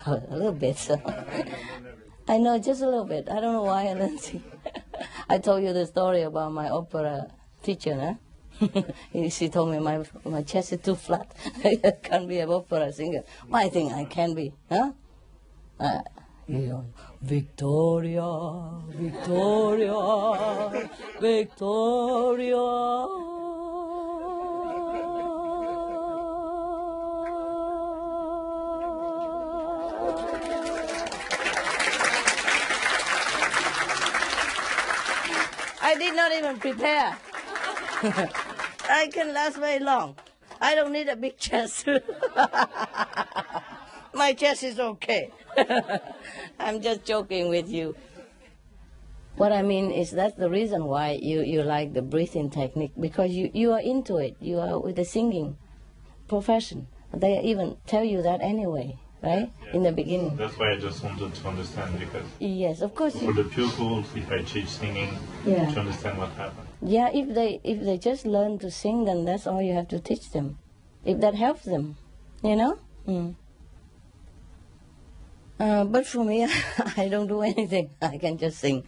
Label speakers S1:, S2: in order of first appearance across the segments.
S1: heard a little bit. So I know just a little bit. I don't know why I didn't sing. I told you the story about my opera teacher, huh? She told me my chest is too flat. I can't be an opera singer. Well, I think I can be, huh? Victoria, Victoria, Victoria. I did not even prepare. I can last very long. I don't need a big chest. My chest is okay. I'm just joking with you. What I mean is that's the reason why you like the breathing technique, because you are into it. You are with the singing profession. They even tell you that anyway, right?
S2: Yes.
S1: In the beginning.
S2: That's why I just wanted to understand, because
S1: yes, of course.
S2: For the pupils, if I teach singing,
S1: yeah.
S2: to understand what happened.
S1: Yeah, if they just learn to sing, then that's all you have to teach them. If that helps them, you know? Mm. But for me, I don't do anything. I can just sing.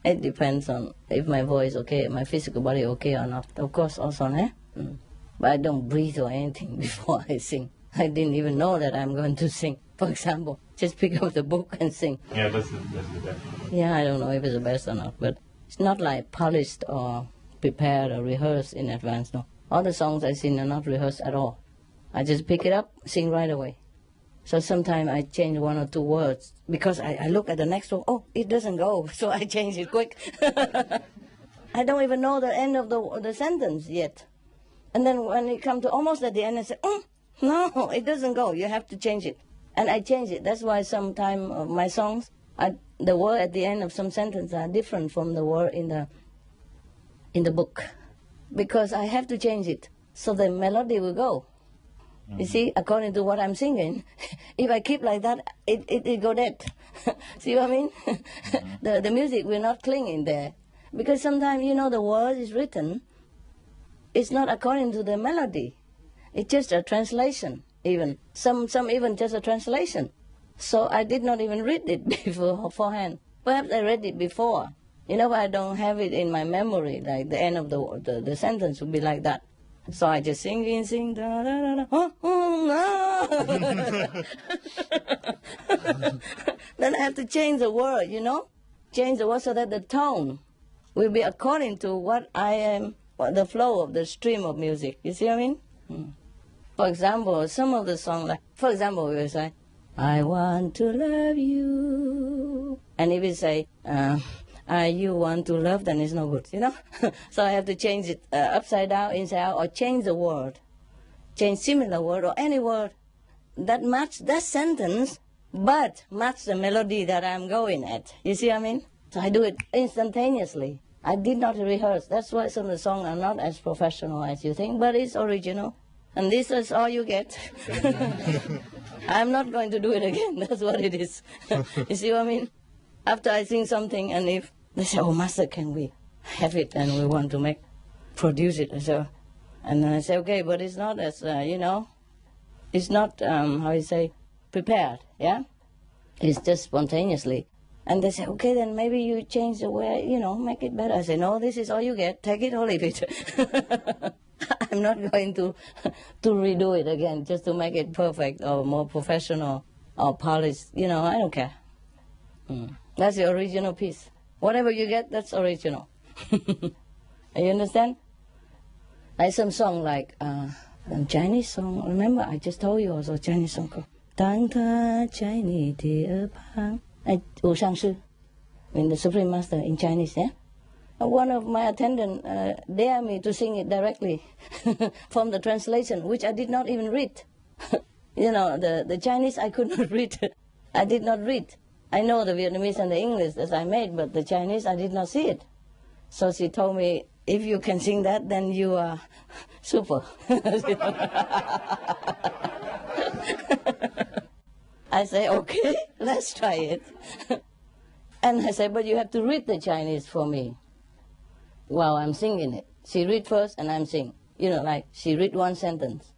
S1: It depends on if my voice okay, my physical body okay or not. Of course, also, eh? Mm. But I don't breathe or anything before I sing. I didn't even know that I'm going to sing. For example, just pick up the book and sing.
S2: Yeah, that's the best.
S1: Yeah, I don't know if it's the best or not, but it's not like polished or prepared or rehearsed in advance, no. All the songs I sing are not rehearsed at all. I just pick it up, sing right away. So sometimes I change one or two words because I look at the next one, oh, it doesn't go, so I change it quick. I don't even know the end of the sentence yet. And then when it comes to almost at the end, I say, no, it doesn't go, you have to change it. And I change it. That's why sometimes my songs, the word at the end of some sentences are different from the word in the book. Because I have to change it, so the melody will go. You see, according to what I'm singing, if I keep like that, it go dead. See what I mean? The music will not cling in there. Because sometimes, the word is written, it's not according to the melody. It's just a translation, even. Some even just a translation. So I did not even read it beforehand. Perhaps I read it before. But I don't have it in my memory, like the end of the sentence would be like that. So I just sing, da, da, da, da. Then I have to change the word, change the word so that the tone will be according to what I am, the flow of the stream of music. You see what I mean? For example, some of the songs, we will say, I want to love you. And if we say, you want to love, then it's no good, So I have to change it upside down, inside out, or change the word. Change similar word or any word that match that sentence, but match the melody that I'm going at. You see what I mean? So I do it instantaneously. I did not rehearse. That's why some of the songs are not as professional as you think, but it's original. And this is all you get. I'm not going to do it again. That's what it is. You see what I mean? After I sing something, and if they say, oh, Master, can we have it? And we want to produce it. And then I say, okay, but it's not as, it's not, prepared, yeah? It's just spontaneously. And they say, okay, then maybe you change the way, make it better. I say, no, this is all you get. Take it or leave it. I'm not going to redo it again just to make it perfect or more professional or polished. I don't care. That's the original piece. Whatever you get, that's original. You understand? Like some song like a Chinese song. Remember, I just told you also a Chinese song called Tang Ta Chinese Dear Pang. Wu Shangshi, in the Supreme Master in Chinese, yeah? One of my attendants dared me to sing it directly from the translation, which I did not even read. The Chinese I could not read. I did not read. I know the Vietnamese and the English that I made, but the Chinese, I did not see it. So she told me, if you can sing that, then you are super. I say, okay, let's try it. And I say, but you have to read the Chinese for me while I'm singing it. She read first and I'm sing. Like she read one sentence.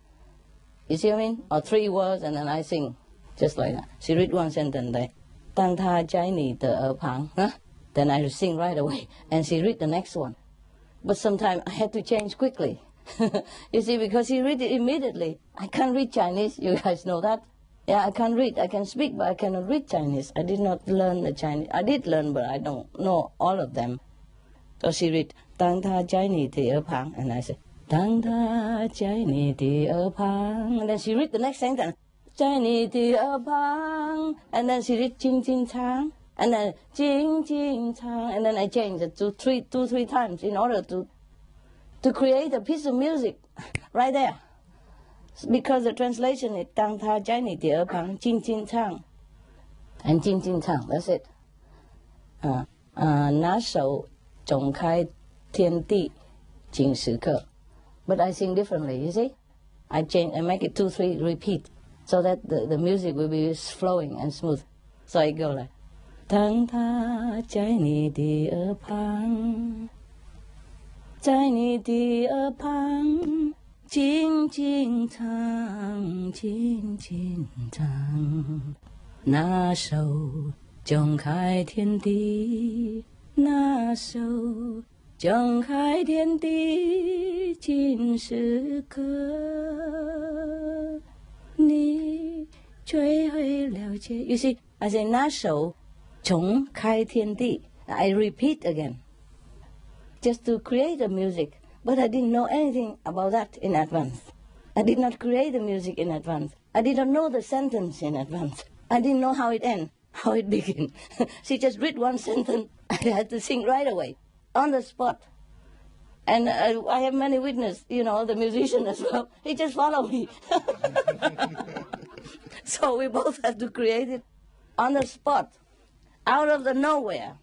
S1: You see what I mean? Or 3 words and then I sing just like that. She read one sentence like, Tăng tha trái nì tờ ở phang, huh? Then I sing right away, and she read the next one. But sometimes I had to change quickly. You see, because he read it immediately. I can't read Chinese, you guys know that? Yeah, I can't read. I can speak, but I cannot read Chinese. I did not learn the Chinese. I did learn, but I don't know all of them. So she read, Tăng tha trái nì tờ ở phang, and I said, Tăng tha trái nì tờ ở phang. And then she read the next sentence. Trái nì tờ ở phang. And then she read Jing Jing Chang. And then Jing Jing Chang. And then I changed it to two, three times in order to create a piece of music right there. Because the translation is Tăng tha trái nì tờ ở phang, Jing Jing Chang. And Jing Jing Chang, that's it. Ná sầu trồng khai thiên地chính时刻. But I sing differently, you see? I make it 2, 3 repeat, so that the music will be flowing and smooth. So I go like, Tăng tha trái nì tờ ở phang, trái nì tờ ở phang, Jing Jing Chang, Jing Jing Chang. Na sầu trồng khai thiên地, na sầu trồng khai thiên地chính时刻，你追回了解。You see, I say 那手重开天地. I repeat again, just to create a music. But I didn't know anything about that in advance. I did not create the music in advance. I did not know the sentence in advance. I didn't know how it ends, how it begins. She just read one sentence. I had to sing right away, on the spot. And I have many witnesses, you know, the musician as well. He just followed me. So we both have to create it on the spot, out of the nowhere.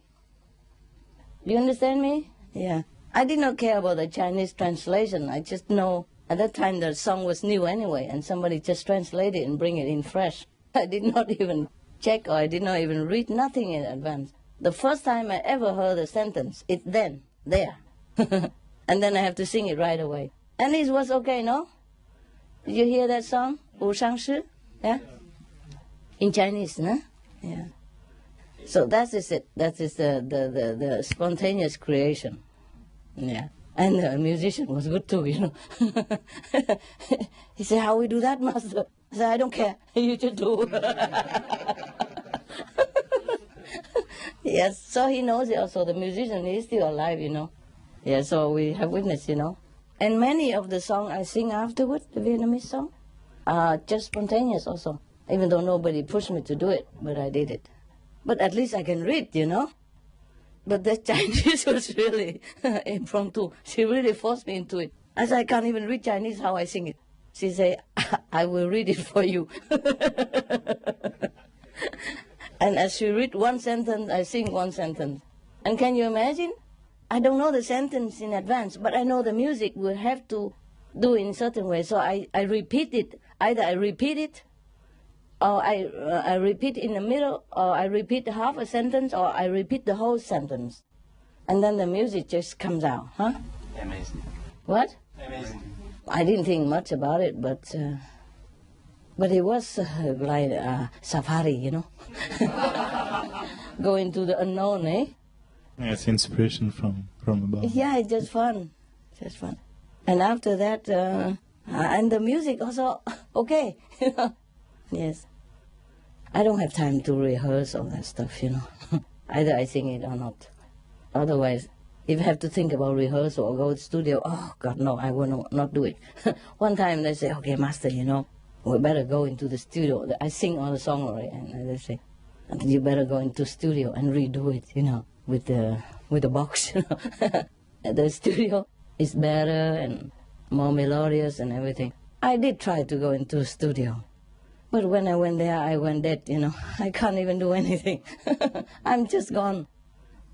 S1: You understand me? Yeah. I did not care about the Chinese translation. I just know at that time the song was new anyway, and somebody just translated it and bring it in fresh. I did not even check, or I did not even read nothing in advance. The first time I ever heard a sentence, it's then, there. And then I have to sing it right away. And it was okay, no? Did you hear that song? Wu Shang Shi? Yeah? In Chinese, no? Yeah. So that is it. That is the spontaneous creation. Yeah. And the musician was good too, you know. He said, how we do that, master? I said, I don't care. You just do. Yes, so he knows it also. The musician is still alive, you know. Yeah, so we have witness, you know. And many of the songs I sing afterward, the Vietnamese song, are just spontaneous also. Even though nobody pushed me to do it, but I did it. But at least I can read, you know. But the Chinese was really impromptu. She really forced me into it. I said, I can't even read Chinese, how I sing it. She said, I will read it for you. And as she read one sentence, I sing one sentence. And can you imagine? I don't know the sentence in advance, but I know the music will have to do in certain way. So I repeat it. Either I repeat it, or I repeat in the middle, or I repeat half a sentence, or I repeat the whole sentence. And then the music just comes out, huh?
S3: Amazing.
S1: What?
S3: Amazing.
S1: I didn't think much about it, but it was like safari, you know? Going to the unknown, eh?
S2: Yeah, it's inspiration from above.
S1: Yeah, it's just fun. Just fun. And after that, and the music also, okay, you know? Yes. I don't have time to rehearse all that stuff, you know. Either I sing it or not. Otherwise, if I have to think about rehearsal or go to the studio, oh, God, no, I will not do it. One time they say, okay, master, you know, we better go into the studio. I sing all the song already, and they say, you better go into the studio and redo it, you know, with the box, you know. The studio is better and more melodious and everything. I did try to go into the studio. But when I went there, I went dead, you know. I can't even do anything. I'm just gone.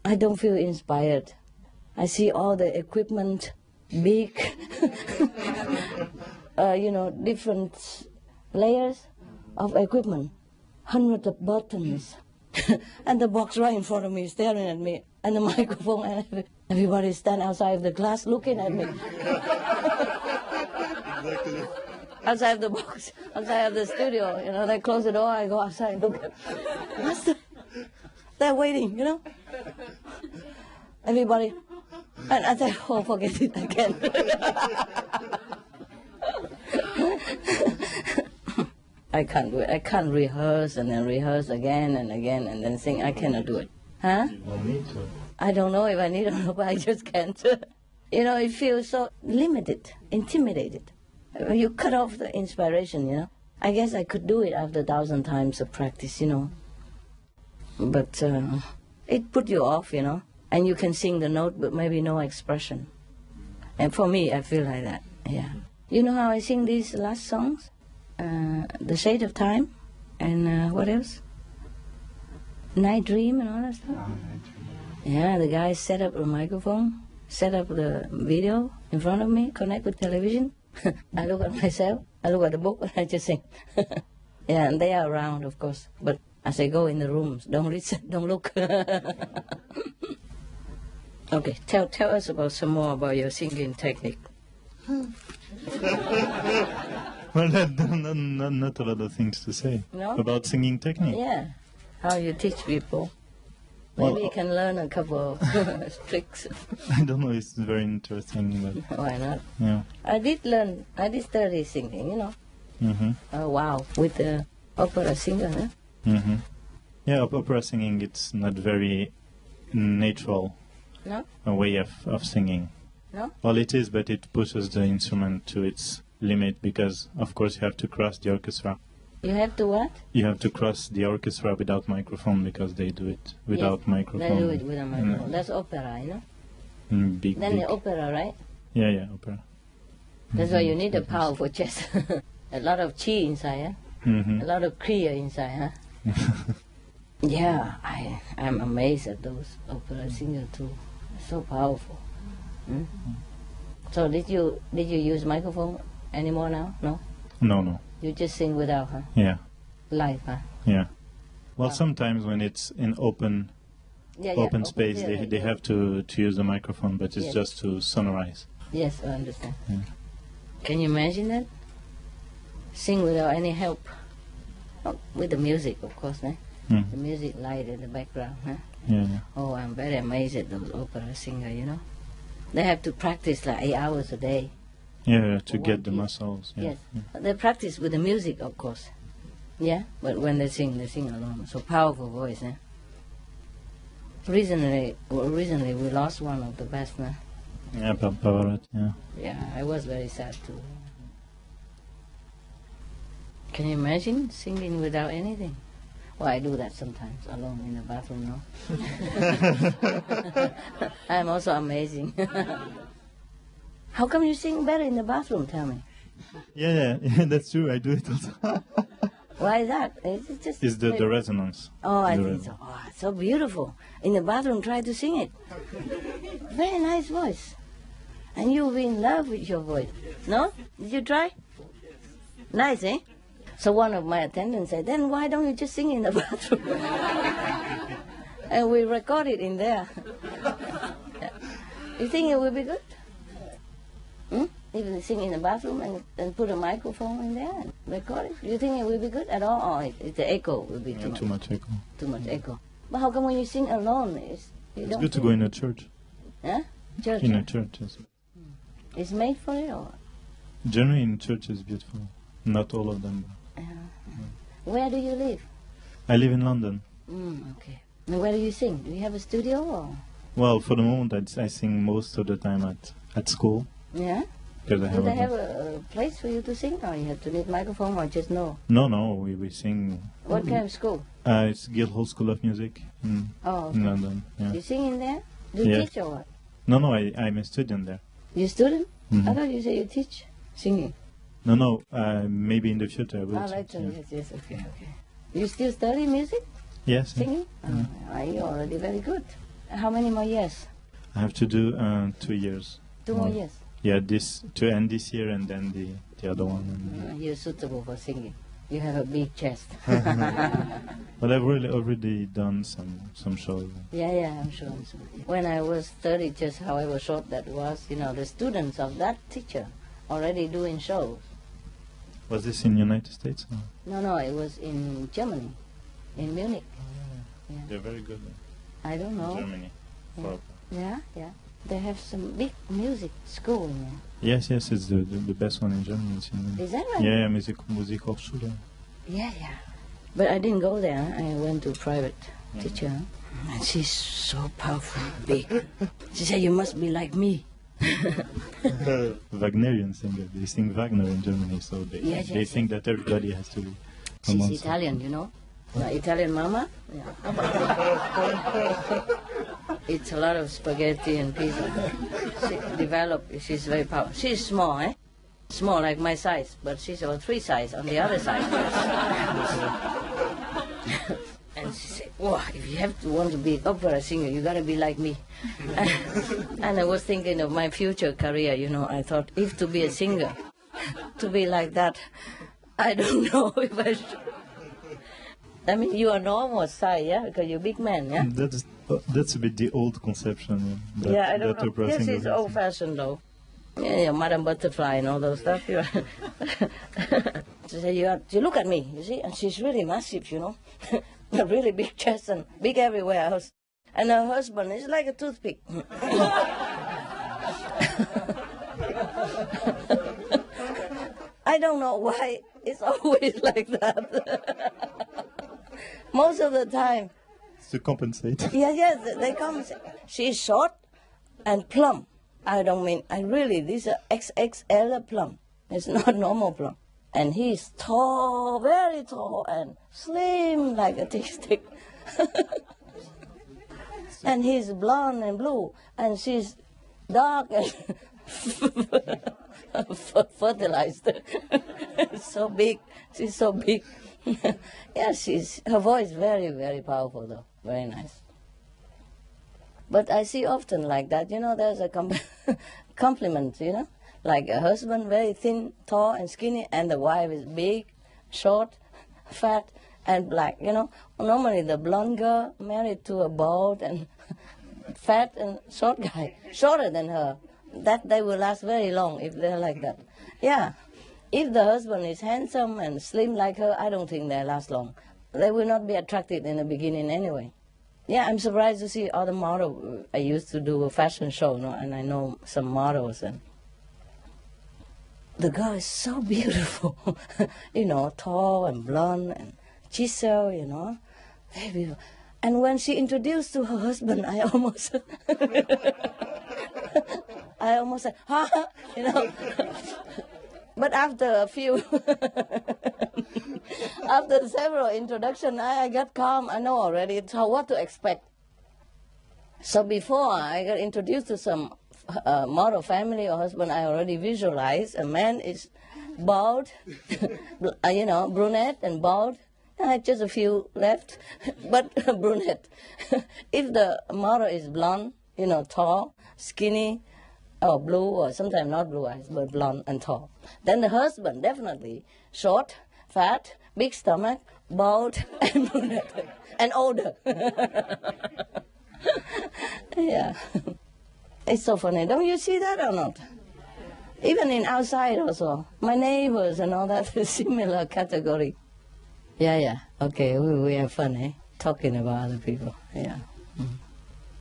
S1: I don't feel inspired. I see all the equipment, big, you know, different layers of equipment, hundreds of buttons, and the box right in front of me staring at me, and the microphone, and everybody stand outside of the glass looking at me. outside the box, outside of the studio. You know, they close the door. I go outside and look. They're waiting. You know, everybody. And I say, oh, forget it again. I can't do it. I can't rehearse and then rehearse again and again and then sing. I cannot do it. Huh?
S2: You don't need to.
S1: I don't know if I need or not, but I just can't. You know, it feels so limited, intimidated. You cut off the inspiration, you know. I guess I could do it after 1,000 times of practice, you know. But it put you off, you know. And you can sing the note, but maybe no expression. And for me, I feel like that, yeah. You know how I sing these last songs? The Shade of Time, and what else? Night Dream and all that stuff. Yeah, the guy set up a microphone, set up the video in front of me, connect with television. I look at myself, I look at the book, and I just sing. Yeah, and they are around, of course. But as I go in the rooms, don't listen, don't look. Okay, tell us about some more about your singing technique.
S2: Well, not a lot of things to say about singing technique.
S1: Yeah, how you teach people. Maybe you can learn a couple of tricks.
S2: I don't know, it's very interesting. But
S1: why not?
S2: Yeah.
S1: I did study singing, you know.
S2: Mm-hmm.
S1: Oh, wow, with the opera singer, huh?
S2: Mm-hmm. Yeah, opera singing, it's not very natural a way of singing.
S1: No?
S2: Well, it is, but it pushes the instrument to its limit because, of course, you have to cross the orchestra.
S1: You have to what?
S2: You have to cross the orchestra without microphone because they do it without microphone.
S1: They do it without microphone. That's opera, you know?
S2: Big.
S1: The opera, right?
S2: Yeah, opera.
S1: That's why you need a powerful chest. A lot of chi inside, huh?
S2: Mm-hmm.
S1: A lot of kriya inside, huh? Yeah, I'm amazed at those opera singers too. So powerful. Hmm? So did you use microphone anymore now? No?
S2: No.
S1: You just sing without, huh?
S2: Yeah.
S1: Live, huh?
S2: Yeah. Well, sometimes when it's in open space, they have to use the microphone, but it's just to sonorize.
S1: Yes, I understand.
S2: Yeah.
S1: Can you imagine that? Sing without any help. Oh, with the music, of course, eh?
S2: Mm.
S1: The music light in the background, huh?
S2: Yeah.
S1: Oh, I'm very amazed at those opera singers, you know? They have to practice like 8 hours a day.
S2: Yeah, to get the muscles. Yeah.
S1: Yes. Yeah. They practice with the music, of course. Yeah? But when they sing alone. So powerful voice, eh? Recently, we lost one of the best, eh?
S2: Yeah, Pavarotti, yeah.
S1: Yeah, I was very sad too. Can you imagine singing without anything? Well, I do that sometimes, alone in the bathroom, no? I'm also amazing. How come you sing better in the bathroom, tell me?
S2: Yeah, that's true, I do it also.
S1: Why is that? It's just...
S2: It's the resonance.
S1: Oh, I think so. Oh, it's so beautiful. In the bathroom, try to sing it. Very nice voice. And you'll be in love with your voice. No? Did you try? Nice, eh? So one of my attendants said, then why don't you just sing in the bathroom? And we record it in there. You think it will be good? If you sing in the bathroom and put a microphone in there and record it, do you think it will be good at all? Or the echo will be
S2: too much echo.
S1: Too much echo. But how come when you sing alone, it's
S2: good to go in a church.
S1: Huh? Church?
S2: In a church, yes.
S1: It's made for it, or?
S2: Generally in church is beautiful. Not all of them.
S1: Where do you live?
S2: I live in London.
S1: Okay. And where do you sing? Do you have a studio, or?
S2: Well, for the moment, I sing most of the time at school.
S1: Yeah? Do they have a place for you to sing, or you have to need microphone, or just no?
S2: No, we sing.
S1: What kind of school?
S2: It's Guildhall School of Music in London. Yeah.
S1: You sing in there? Do you teach or what?
S2: No, I'm a student there.
S1: You a student?
S2: Mm-hmm.
S1: I thought you said you teach singing.
S2: No, maybe in the future I will.
S1: Yes, okay. You still study music?
S2: Yes.
S1: Singing?
S2: Yeah.
S1: You're already very good. How many more years?
S2: I have to do 2 years.
S1: 2 more years?
S2: Yeah, to end this year and then the other one.
S1: You're suitable for singing. You have a big chest.
S2: But I've already done some shows.
S1: Yeah, I'm sure. When I was 30, just however short that was, the students of that teacher already doing shows.
S2: Was this in the United States? Or?
S1: No, it was in Germany, in Munich.
S2: Yeah. They're very good.
S1: I don't know.
S2: Germany.
S1: Yeah. They have some big music school in there.
S2: Yes, it's the best one in Germany.
S1: Is that right?
S2: Yeah, Musikhochschule.
S1: Yeah. But I didn't go there. I went to private teacher. And she's so powerful, big. She said, you must be like me.
S2: Wagnerian singer. They sing Wagner in Germany, so they think that everybody has to be.
S1: She's Italian, you know. My Italian mama. Yeah. It's a lot of spaghetti and pizza. She's very powerful. She's small, eh? Small like my size, but she's about 3 size on the other side. And she said, "Wow, if you want to be an opera singer, you got to be like me." And I was thinking of my future career, you know. I thought, if to be a singer, to be like that, I don't know if I should. I mean, you are normal size, yeah, because you're a big man, yeah.
S2: That's a bit the old conception.
S1: I don't know. Yes, it's old-fashioned though. Yeah, Madame Butterfly and all those stuff. She said, you look at me, you see, and she's really massive, you know. A really big chest and big everywhere else. And her husband is like a toothpick. I don't know why it's always like that. Most of the time.
S2: To compensate.
S1: Yes, they compensate. She's short and plump. These are XXL plump. It's not normal plump. And he's tall, very tall, and slim like a tea stick. And he's blonde and blue, and she's dark and fertilized. So big. She's so big. Yeah, her voice very, very powerful though. Very nice. But I see often like that, you know, there's a compliment, you know, like a husband very thin, tall and skinny, and the wife is big, short, fat and black, you know. Normally the blonde girl married to a bald and fat and short guy, shorter than her, that they will last very long if they're like that. Yeah. If the husband is handsome and slim like her, I don't think they last long. They will not be attracted in the beginning anyway. Yeah, I'm surprised to see other models. I used to do a fashion show, no? And I know some models. And the girl is so beautiful, you know, tall and blonde and chisel, you know, very beautiful. And when she introduced to her husband, I almost said, ha, you know. But after after several introductions, I got calm. I know already what to expect. So before I got introduced to some model family or husband, I already visualized a man is bald, you know, brunette and bald. I had just a few left, but brunette. If the model is blonde, you know, tall, skinny, or blue, or sometimes not blue eyes, but blonde and tall. Then the husband, definitely short, fat, big stomach, bald, and brunette, and older. Yeah. It's so funny. Don't you see that or not? Even in outside also. My neighbors and all that is similar category. Yeah. Okay, we have fun, eh? Talking about other people. Yeah.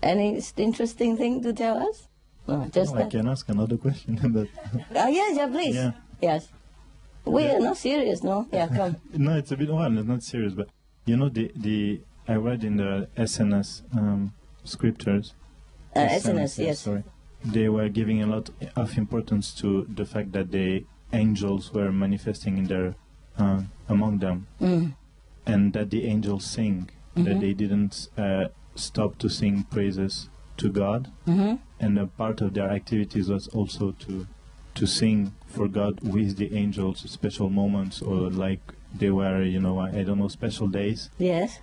S1: Any interesting thing to tell us? No, just
S2: I can ask another question. But
S1: yeah, please. Yeah. Yes. We are not serious, no? Yeah, come.
S2: No, it's a bit well, it's not serious, but you know I read in the SNS scriptures.
S1: SNS, yes.
S2: Sorry. They were giving a lot of importance to the fact that the angels were manifesting in their among them, and that the angels sing, that they didn't stop to sing praises to God, and a part of their activities was also to sing for God with the angels, special moments, or like they were, you know, I don't know, special days.
S1: Yes.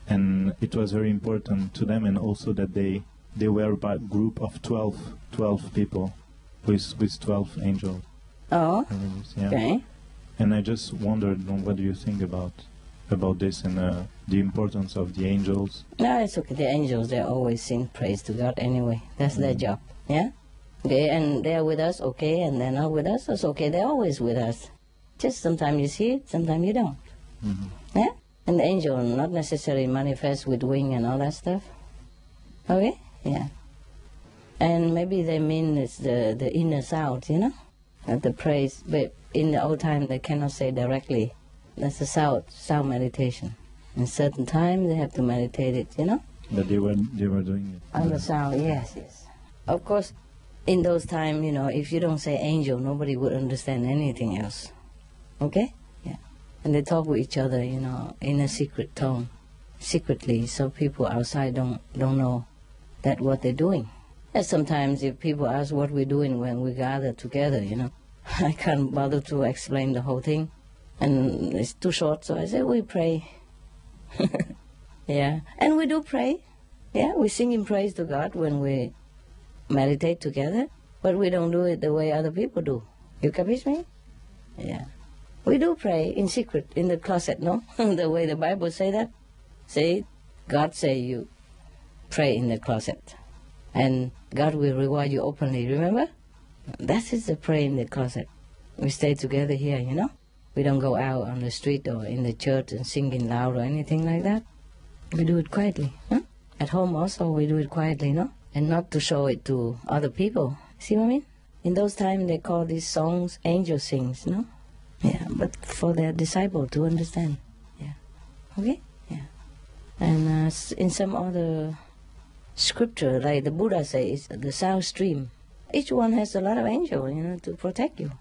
S2: And it was very important to them, and also that they were a group of 12 people with 12 angels.
S1: Oh,
S2: yeah.
S1: Okay.
S2: And I just wondered, what do you think about this and the importance of the angels?
S1: No, it's okay. The angels, they always sing praise to God anyway. That's their job, yeah? Okay, and they're with us, okay, and they're not with us, it's okay. They're always with us. Just sometimes you see it, sometimes you don't. Yeah? And the angel not necessarily manifest with wing and all that stuff. Okay? Yeah. And maybe they mean it's the inner sound, you know? The praise. But in the old time, they cannot say directly. That's the sound meditation. In certain time, they have to meditate it, you know?
S2: But they were doing it.
S1: On the sound, yes. Of course, in those times, you know, if you don't say angel, nobody would understand anything else. Okay? Yeah. And they talk with each other, you know, in a secret tone, secretly, so people outside don't know that what they're doing. And sometimes if people ask what we're doing when we gather together, you know, I can't bother to explain the whole thing. And it's too short, so I say, we pray. Yeah. And we do pray. Yeah, we sing in praise to God when we meditate together, but we don't do it the way other people do. You capish me? Yeah. We do pray in secret, in the closet, no? The way the Bible say that. See, God say you pray in the closet. And God will reward you openly, remember? That is the pray in the closet. We stay together here, you know? We don't go out on the street or in the church and singing loud or anything like that. We do it quietly. Huh? At home also we do it quietly, no? And not to show it to other people. See what I mean? In those times they call these songs angel sings, no? Yeah, but for their disciple to understand. Yeah. Okay? Yeah. And in some other scripture, like the Buddha says, the sound stream, each one has a lot of angels, you know, to protect you.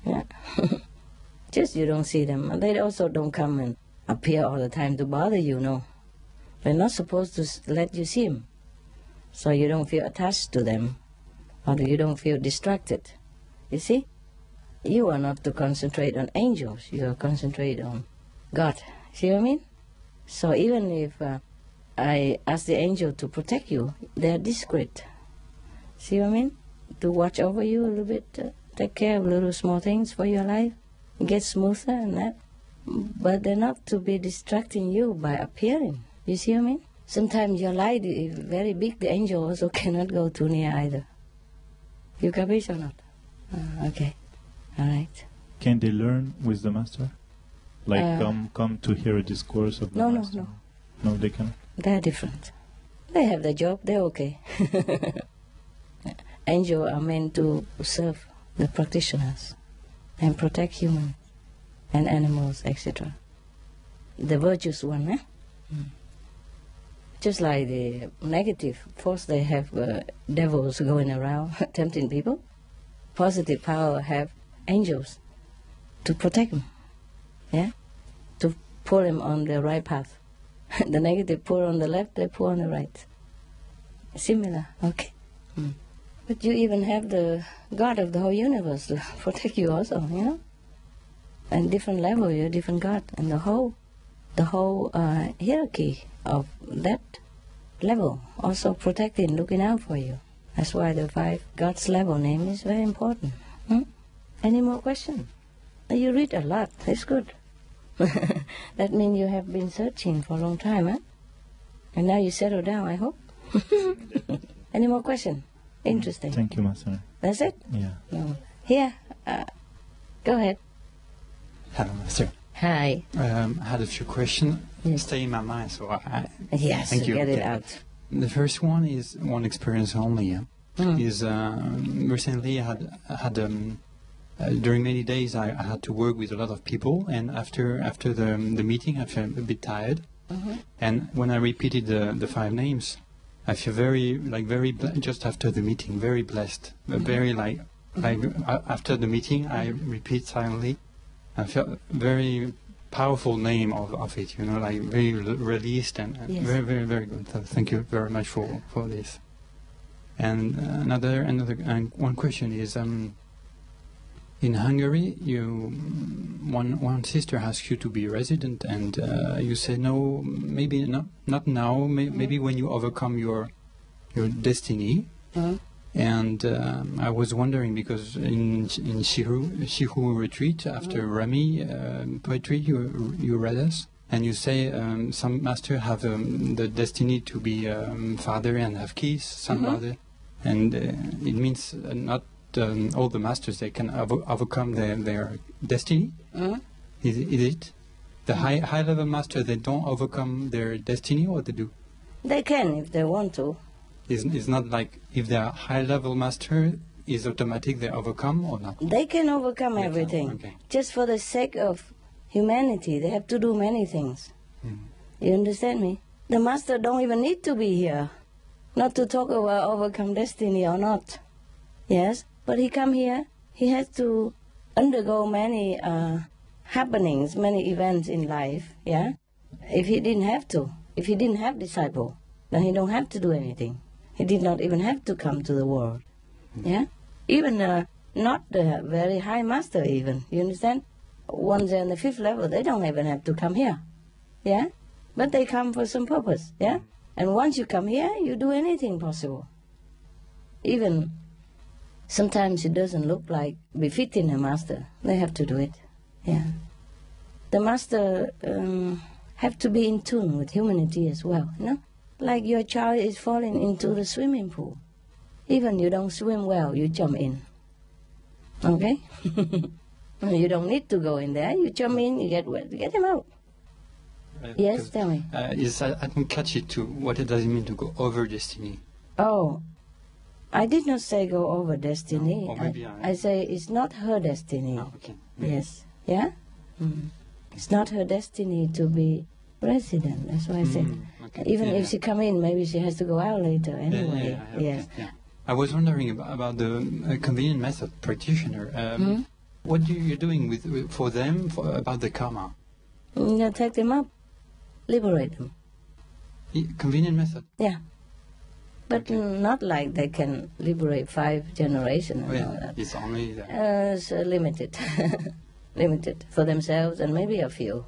S1: Yeah. Just you don't see them. And they also don't come and appear all the time to bother you, no. They're not supposed to let you see them. So you don't feel attached to them, or you don't feel distracted. You see? You are not to concentrate on angels. You are concentrate on God. See what I mean? So even if I ask the angel to protect you, they are discreet. See what I mean? To watch over you a little bit, take care of little small things for your life, get smoother and that. But they're not to be distracting you by appearing. You see what I mean? Sometimes your light is very big, the angel also cannot go too near either. You capish or not? Okay. All right.
S2: Can they learn with the master? Like come to hear a discourse of the master? No. No, they can't?
S1: They're different. They have their job, they're okay. Angels are meant to serve the practitioners and protect humans and animals, etc. The virtuous one, eh? Just like the negative force, they have devils going around tempting people. Positive power have angels to protect them, yeah, to pull them on the right path. The negative pull on the left, they pull on the right. Similar, okay. But you even have the God of the whole universe to protect you also, you know. And different level, you're a different God, and the whole hierarchy of that level also protecting, looking out for you. That's why the 5 God's level name is very important. Any more questions? You read a lot. That's good. That means you have been searching for a long time, huh? And now you settle down, I hope. Any more questions? Interesting.
S2: Thank you, Master.
S1: That's it?
S2: Yeah.
S1: No. Here, go ahead.
S3: Hello, Master.
S1: Hi.
S3: I had a few questions. Stay in my mind, so
S1: yes,
S3: thank you.
S1: Get it out.
S3: The first one is one experience only. Is recently I had during many days I had to work with a lot of people, and after the meeting I felt a bit tired. And when I repeated the 5 names, I feel very just after the meeting, very blessed. Very like after the meeting I repeat silently. I felt very powerful name of it, you know, like very released and very, very, very good. So thank you very much for this. And another one question is, in Hungary, one sister asks you to be resident, and you say no, maybe not now, maybe when you overcome your destiny. And I was wondering, because in Shihu retreat, after Rami poetry you read us, and you say some master have the destiny to be father and have kids, some mother, and it means not all the masters, they can overcome their destiny. Is it? The high level master, they don't overcome their destiny, or they do?
S1: They can if they want to.
S3: It's not like if they're high level master, is automatic they overcome or not?
S1: They can overcome everything.
S3: Okay.
S1: Just for the sake of humanity, they have to do many things. You understand me? The master don't even need to be here. Not to talk about overcome destiny or not. Yes, but he come here, he has to undergo many happenings, many events in life, yeah? If he didn't have to, if he didn't have disciple, then he don't have to do anything. He did not even have to come to the world, yeah? Even not the very high master even, you understand? Once they're on the 5th level, they don't even have to come here, yeah? But they come for some purpose, yeah? And once you come here, you do anything possible. Even sometimes it doesn't look like befitting a master. They have to do it, yeah. The master have to be in tune with humanity as well, you know? Like your child is falling into the swimming pool. Even you don't swim well, you jump in, okay? You don't need to go in there. You jump in, you get wet, you get him out. Yes, tell me.
S3: Yes, I don't catch it too. What does it mean to go over destiny?
S1: Oh, I did not say go over destiny.
S3: No, or maybe
S1: I say it's not her destiny.
S3: Oh, okay.
S1: Yes, yeah? It's not her destiny to be president. That's why I said.
S3: Okay.
S1: Even if she come in, maybe she has to go out later anyway. Yes.
S3: Yeah. I was wondering about the convenient method practitioner. What are you doing for them about the karma?
S1: You take them up, liberate them.
S3: Convenient method?
S1: Yeah. But not like they can liberate 5 generations and all that.
S3: It's only that.
S1: It's limited. Limited for themselves and maybe a few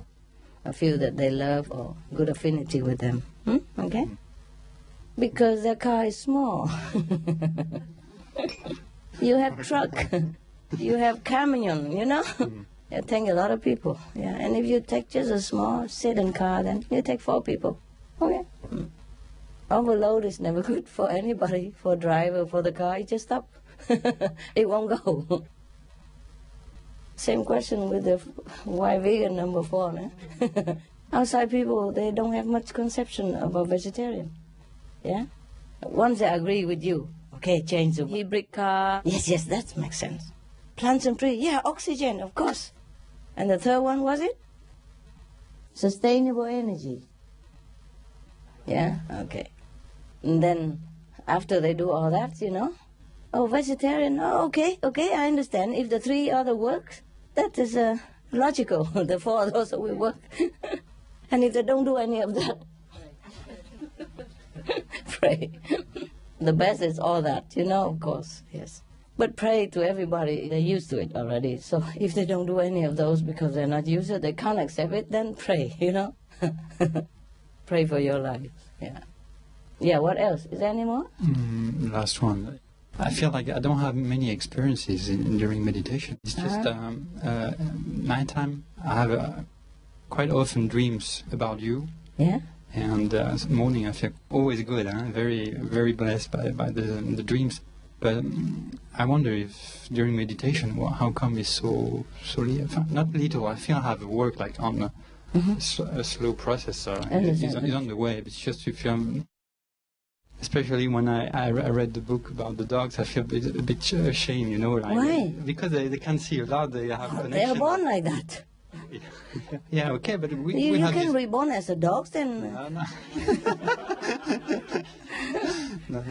S1: that they love or good affinity with them. Okay? Because their car is small. You have truck, you have camion, you know? You take a lot of people, yeah. And if you take just a small sedan car, then you take 4 people. Okay. Overload is never good for anybody, for driver, for the car. It just stop. It won't go. Same question with the why vegan number 4. No? Outside people, they don't have much conception about vegetarian. Yeah? Once they agree with you, okay, change the hybrid car. Yes, that makes sense. Plant some tree. Yeah, oxygen, of course. And the third one, was it? Sustainable energy. Yeah? Okay. And then after they do all that, you know, oh, vegetarian, oh, okay, I understand. If the 3 other work, that is logical. The 4 also will work. And if they don't do any of that, pray. The best is all that, you know, of course, yes. But pray to everybody, they're used to it already. So if they don't do any of those because they're not used to it, they can't accept it, then pray, you know. Pray for your life, yeah. Yeah, what else? Is there any more?
S3: Last one. I feel like I don't have many experiences during meditation. It's just nighttime. I have quite often dreams about you.
S1: Yeah.
S3: And morning I feel always good. Very, very blessed by the dreams. But I wonder if during meditation, how come it's so not little. I feel I have worked like on a slow process. It's on the way. It's just if you're especially when I read the book about the dogs, I feel a bit shame, you know. Like,
S1: why?
S3: Because they can't see a lot, they have connection.
S1: They are born like that.
S3: Yeah, okay, but
S1: you can reborn as a dog, then.
S3: No.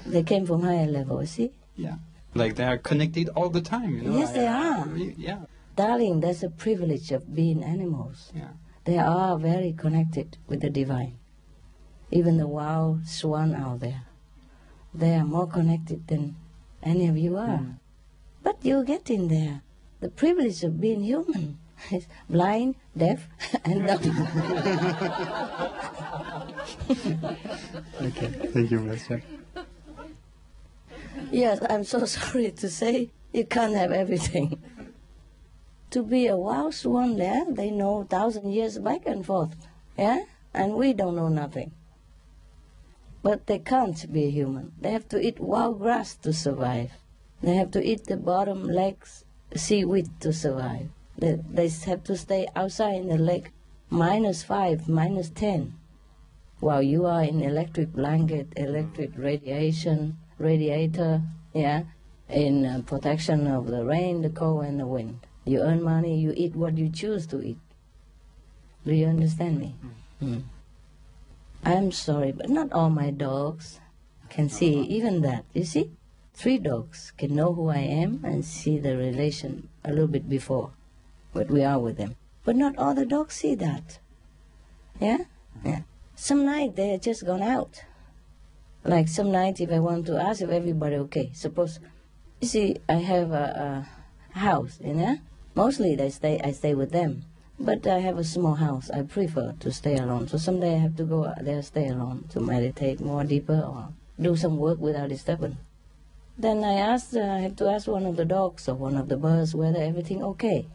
S1: They came from higher level, see?
S3: Yeah, like they are connected all the time, you know.
S1: Yes, they are.
S3: Yeah.
S1: Darling, that's a privilege of being animals.
S3: Yeah.
S1: They are very connected with the divine. Even the wild swan out there, they are more connected than any of you are. But you get in there. The privilege of being human is blind, deaf, and dumb.
S3: Okay, thank you, Master.
S1: Yes, I'm so sorry to say you can't have everything. To be a wild swan there, they know 1,000 years back and forth, yeah? And we don't know nothing. But they can't be human. They have to eat wild grass to survive. They have to eat the bottom legs seaweed to survive. They have to stay outside in the lake -5, -10, while you are in electric blanket, electric radiator, yeah, in protection of the rain, the cold, and the wind. You earn money, you eat what you choose to eat. Do you understand me? I'm sorry, but not all my dogs can see even that. You see? 3 dogs can know who I am and see the relation a little bit before what we are with them. But not all the dogs see that. Yeah? Yeah. Some night they are just gone out. Like some night if I want to ask if everybody okay. Suppose, you see, I have a house, you know? Mostly I stay with them. But I have a small house. I prefer to stay alone. So someday I have to go there, stay alone, to meditate more deeper or do some work without disturbance. Then I have to ask one of the dogs or one of the birds whether everything okay.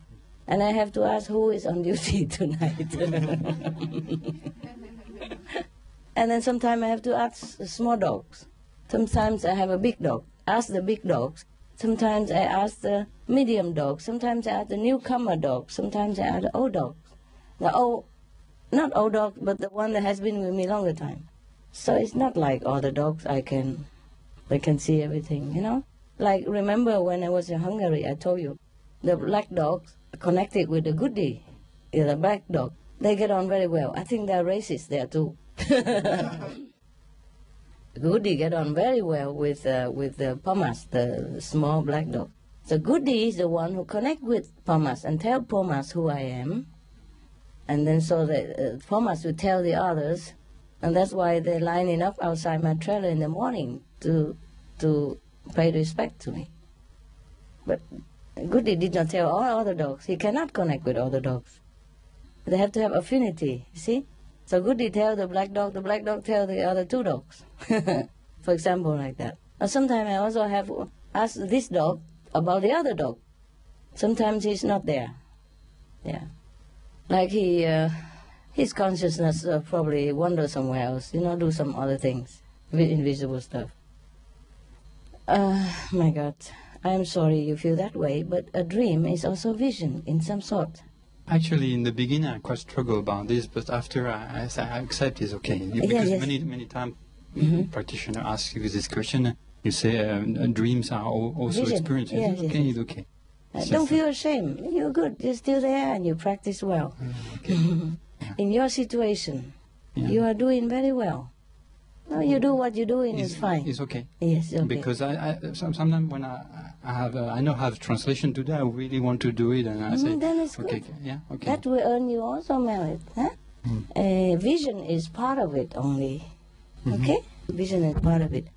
S1: And I have to ask who is on duty tonight. And then sometimes I have to ask the small dogs. Sometimes I have a big dog. Ask the big dogs. Sometimes I ask the medium dog. Sometimes I ask the newcomer dog. Sometimes I ask the old dog. Not old dog, but the one that has been with me longer time. So it's not like all the dogs they can see everything, you know. Like remember when I was in Hungary, I told you, the black dogs connected with the goodie, the black dog. They get on very well. I think they're racist there too. Goody get on very well with the Pumas, the small black dog. So Goody is the one who connect with Pumas and tell Pumas who I am, and then so the Pumas will tell the others, and that's why they're lining up outside my trailer in the morning to pay respect to me. But Goody did not tell all other dogs. He cannot connect with other dogs. They have to have affinity, you see? So Goody tell the black dog tell the other 2 dogs. For example, like that. Or sometimes I also have asked this dog about the other dog. Sometimes he's not there. Yeah. Like his consciousness probably wanders somewhere else, you know, do some other things with invisible stuff. My God, I'm sorry you feel that way, but a dream is also vision in some sort.
S3: Actually, in the beginning, I quite struggle about this, but after I accept it's okay. Because many times practitioner asks you this question, you say dreams are also
S1: Vision.
S3: experiences.
S1: Yes,
S3: okay,
S1: yes.
S3: it's okay.
S1: Don't feel ashamed. You're good. You're still there and you practice well.
S3: Okay.
S1: In your situation, you are doing very well. No, you do what you're doing is fine.
S3: It's okay.
S1: Yes, okay.
S3: Because sometimes when I know have translation to that, I really want to do it, and I say,
S1: then it's good.
S3: okay, yeah, okay.
S1: That will earn you also merit. Huh? Vision is part of it only. Okay? Vision is part of it.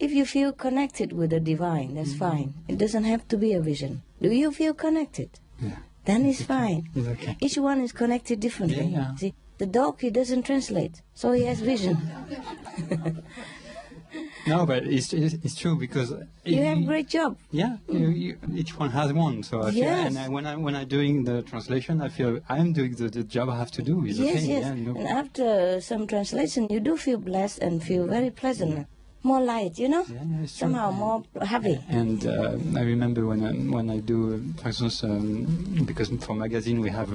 S1: If you feel connected with the divine, that's fine. It doesn't have to be a vision. Do you feel connected?
S3: Yeah.
S1: Then it's fine.
S3: It's okay.
S1: Each one is connected differently.
S3: Yeah.
S1: See, the dog, he doesn't translate, so he has vision.
S3: No, but it's true because
S1: You have a great job.
S3: Yeah, each one has one. So I feel,
S1: Yes.
S3: and when I'm doing the translation, I feel I'm doing the job I have to do. It's
S1: Yes,
S3: okay.
S1: yes.
S3: Yeah, no.
S1: And after some translation, you do feel blessed and feel very pleasant, more light, you know?
S3: Yeah, it's true.
S1: Somehow more happy.
S3: And I remember when I do, for instance, because for magazine we are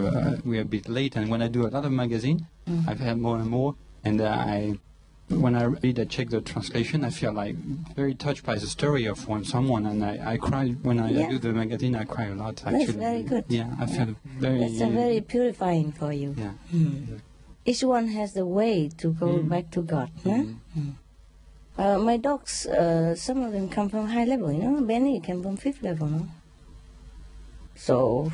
S3: a bit late, and when I do a lot of magazine, I've had more and more, and when I check the translation, I feel like very touched by the story of someone, and I cry when I do the magazine. I cry a lot. Actually,
S1: That's very good.
S3: Yeah, I feel very.
S1: That's very purifying for you.
S3: Yeah.
S1: Each one has the way to go back to God. Huh? My dogs, some of them come from high level, you know. Benny came from 5th level, no? So,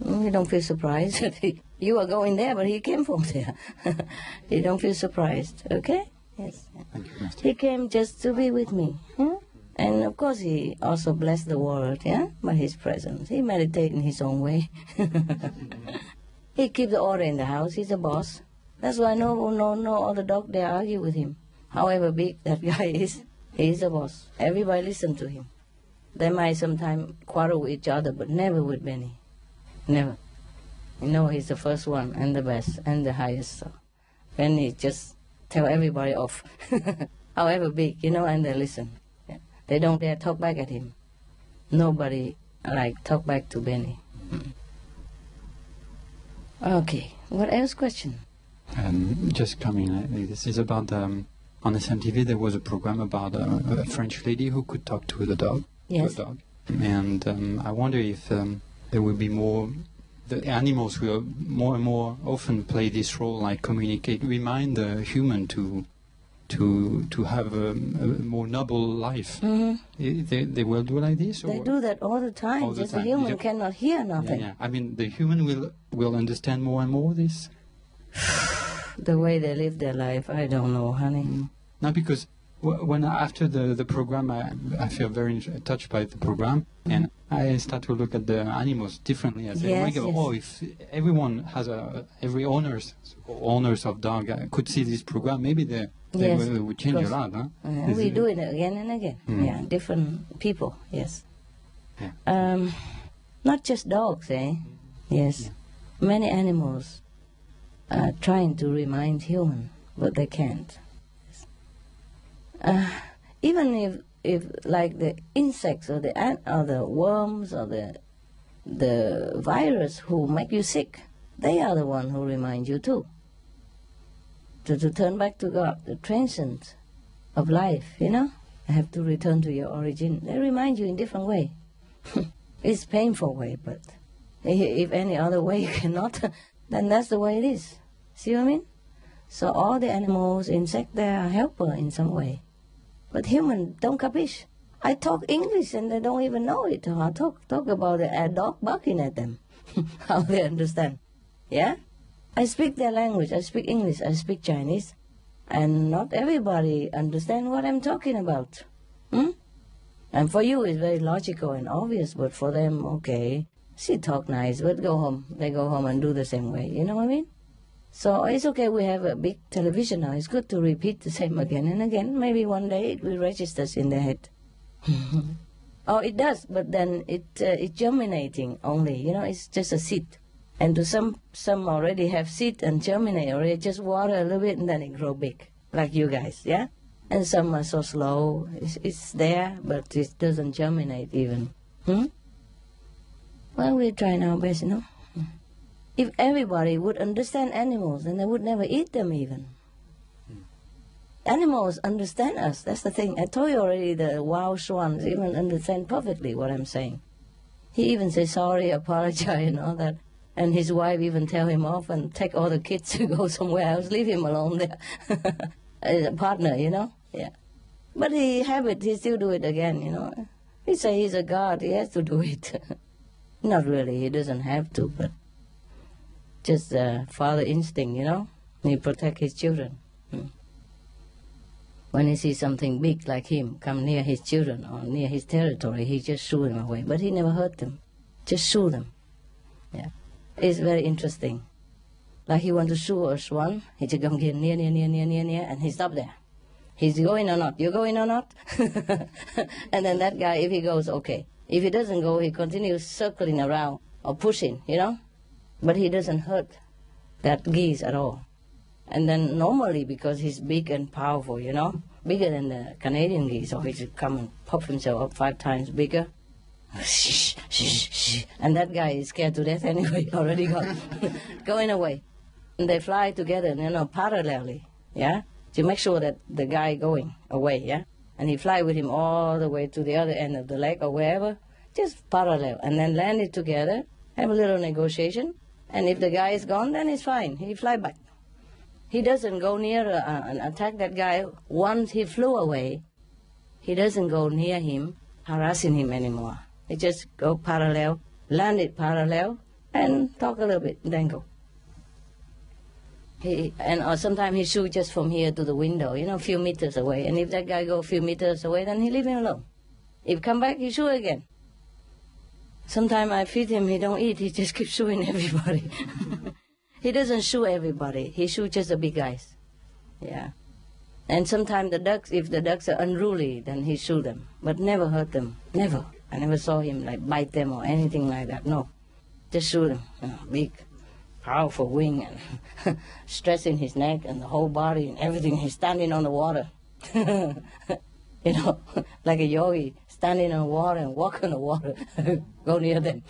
S1: you don't feel surprised that you are going there, but he came from there. You don't feel surprised, okay? Yes.
S3: Thank you, Master.
S1: He came just to be with me. Huh? And of course he also blessed the world, yeah, by his presence. He meditates in his own way. He keeps the order in the house. He's a boss. That's why no other dog dare argue with him. However big that guy is, he's a boss. Everybody listen to him. They might sometimes quarrel with each other, but never with Benny. Never. You know, he's the first one and the best and the highest. So Benny just tell everybody off, however big, you know, and they listen. Yeah. They don't dare talk back at him. nobody talk back to Benny. Okay, what else question?
S3: Just coming, this is about, on SMTV there was a program about a French lady who could talk to the dog.
S1: Yes.
S3: To a dog. And I wonder if there will be more, the animals will more and more often play this role, like communicate, remind the human to have a more noble life.
S1: Mm-hmm.
S3: They will do like this?
S1: They do that all the time.
S3: All the
S1: Just
S3: time.
S1: the human cannot hear nothing.
S3: Yeah. I mean, the human will understand more and more this?
S1: The way they live their life, I don't know, honey.
S3: No, because when after the program, I feel very touched by the program, and I start to look at the animals differently. I say,
S1: Yes, yes.
S3: oh, if everyone has every owners of dog could see this program, maybe they
S1: Yes,
S3: would change a lot, huh?
S1: We do it again and again. Yeah, different people. Yes.
S3: Yeah.
S1: Not just dogs, eh? Yes. Yeah. Many animals are trying to remind human, but they can't. Even if like the insects or the ant or the worms or the virus who make you sick, they are the one who remind you too. To turn back to God, the transcendence of life, you know? I have to return to your origin. They remind you in different way. It's painful way, but if any other way you cannot, then that's the way it is. See what I mean? So all the animals, insects, they are helper in some way. But humans don't capiche. I talk English and they don't even know it. I talk about a dog barking at them. How they understand. Yeah? I speak their language. I speak English. I speak Chinese. And not everybody understands what I'm talking about. And for you, it's very logical and obvious. But for them, okay, she talk nice, but go home. They go home and do the same way. You know what I mean? So it's okay, we have a big television now. It's good to repeat the same again and again. Maybe one day it will register in their head. Oh, it does, but then it's germinating only. You know, it's just a seed. And to some already have seed and germinate already. Just water a little bit and then it grow big, like you guys, yeah? And some are so slow. It's there, but it doesn't germinate even. Well, we're trying our best, you know? If everybody would understand animals, then they would never eat them even. Animals understand us. That's the thing. I told you already, the wild swans even understand perfectly what I'm saying. He even says sorry, apologize and all that. And his wife even tell him off and take all the kids to go somewhere else. Leave him alone there. As a partner, you know? Yeah. But he still do it again, you know? He say he's a god. He has to do it. Not really. He doesn't have to, but just father instinct, you know? He protect his children. When he sees something big like him come near his children or near his territory, he just shoo them away. But he never hurt them. Just shoo them. Yeah. It's very interesting. Like he want to shoo a swan, he just come near, and he stop there. He's going or not? You going or not? And then that guy, if he goes, okay. If he doesn't go, he continues circling around or pushing, you know? But he doesn't hurt that geese at all. And then normally, because he's big and powerful, you know, bigger than the Canadian geese, or he should come and pop himself up 5 times bigger. Shh, shh, shh. And that guy is scared to death anyway, already gone, going away. And they fly together, you know, parallelly, yeah, to make sure that the guy going away, yeah. And he fly with him all the way to the other end of the lake or wherever, just parallel, and then land it together, have a little negotiation. And if the guy is gone, then it's fine. He fly back. He doesn't go near and attack that guy. Once he flew away, he doesn't go near him, harassing him anymore. He just go parallel, land it parallel, and talk a little bit, then go. Or sometimes he shoot just from here to the window, you know, a few meters away. And if that guy go a few meters away, then he leave him alone. If he come back, he shoot again. Sometimes I feed him, he don't eat, he just keeps shooting everybody. He doesn't shoot everybody, he shoot just the big guys. Yeah. And sometimes the ducks, if the ducks are unruly, then he shoot them, but never hurt them, never. I never saw him like bite them or anything like that, no. Just shoot them, you know, big, powerful wing and stressing his neck and the whole body and everything. He's standing on the water, you know, like a yogi standing on water and walk on the water, go near them.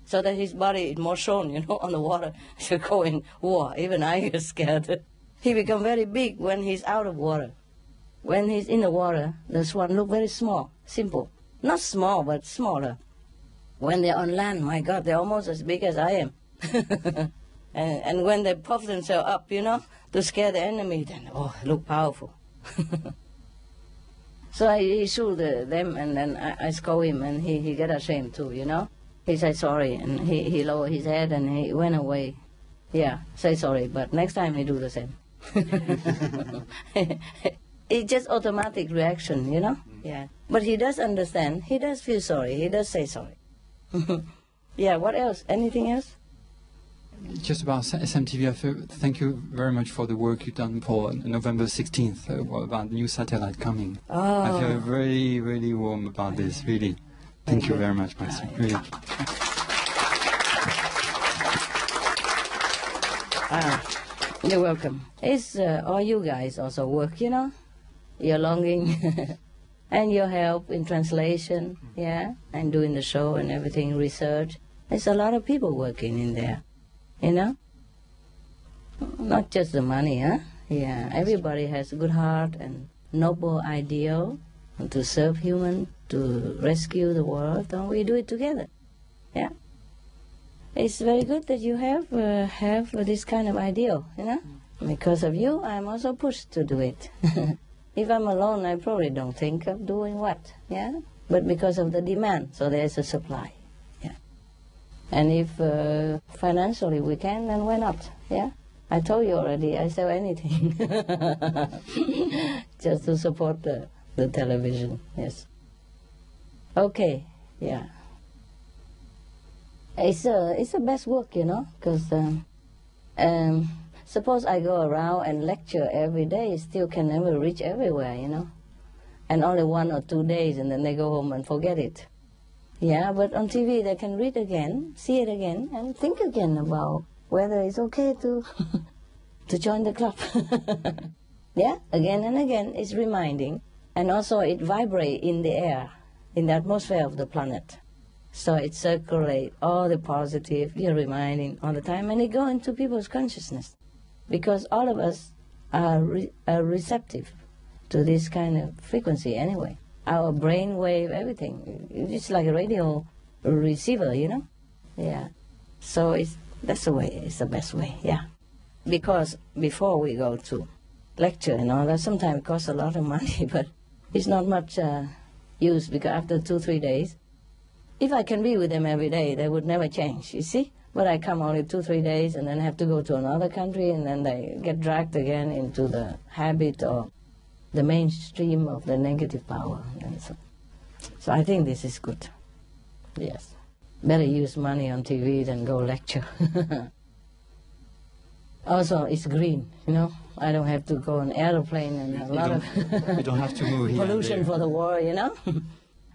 S1: So that his body is more shown, on the water. So go in war. Even I get scared. He become very big when he's out of water. When he's in the water, the swan look very small, simple. Not small, but smaller. When they're on land, my God, they're almost as big as I am. and when they puff themselves up, to scare the enemy, then, look powerful. So he shoot them, and then I scold him, and he get ashamed too, He said sorry, and he lowered his head, and he went away. Yeah, say sorry, but next time he do the same. It's just automatic reaction, Yeah. But he does understand. He does feel sorry. He does say sorry. Yeah, what else? Anything else?
S3: Just about SMTV, thank you very much for the work you've done for November 16th, about the new satellite coming.
S1: Oh.
S3: I feel very, really warm about this, really. Thank you very much, Master. Really.
S1: You're welcome. It's all you guys also work, Your longing and your help in translation, yeah, and doing the show and everything, research. There's a lot of people working in there, Not just the money, huh? Yeah, everybody has a good heart and noble ideal to serve human, to rescue the world. Don't we do it together? Yeah. It's very good that you have this kind of ideal, Because of you, I'm also pushed to do it. If I'm alone, I probably don't think of doing what, yeah? But because of the demand, so there's a supply, yeah. And if financially we can, then why not, yeah? I told you already, I sell anything. Just to support the television, yes. Okay, yeah. It's the best work, because suppose I go around and lecture every day, still can never reach everywhere, And only 1 or 2 days, and then they go home and forget it. Yeah, but on TV they can read again, see it again, and think again about whether it's okay to to join the club. Yeah, again and again, it's reminding. And also it vibrates in the air, in the atmosphere of the planet. So it circulates all the positive, you're reminding all the time, and it goes into people's consciousness. Because all of us are receptive to this kind of frequency anyway. Our brain wave, everything. It's like a radio receiver, Yeah. So that's the way, it's the best way, yeah. Because before we go to lecture and all that, sometimes it costs a lot of money, but it's not much use, because after 2-3 days, if I can be with them every day, they would never change, you see? But I come only 2-3 days and then have to go to another country, and then they get dragged again into the habit or the mainstream of the negative power. And so I think this is good. Yes. Better use money on TV than go lecture. Also, it's green, I don't have to go on aeroplane and a lot of
S3: you don't have to move here
S1: pollution for the war,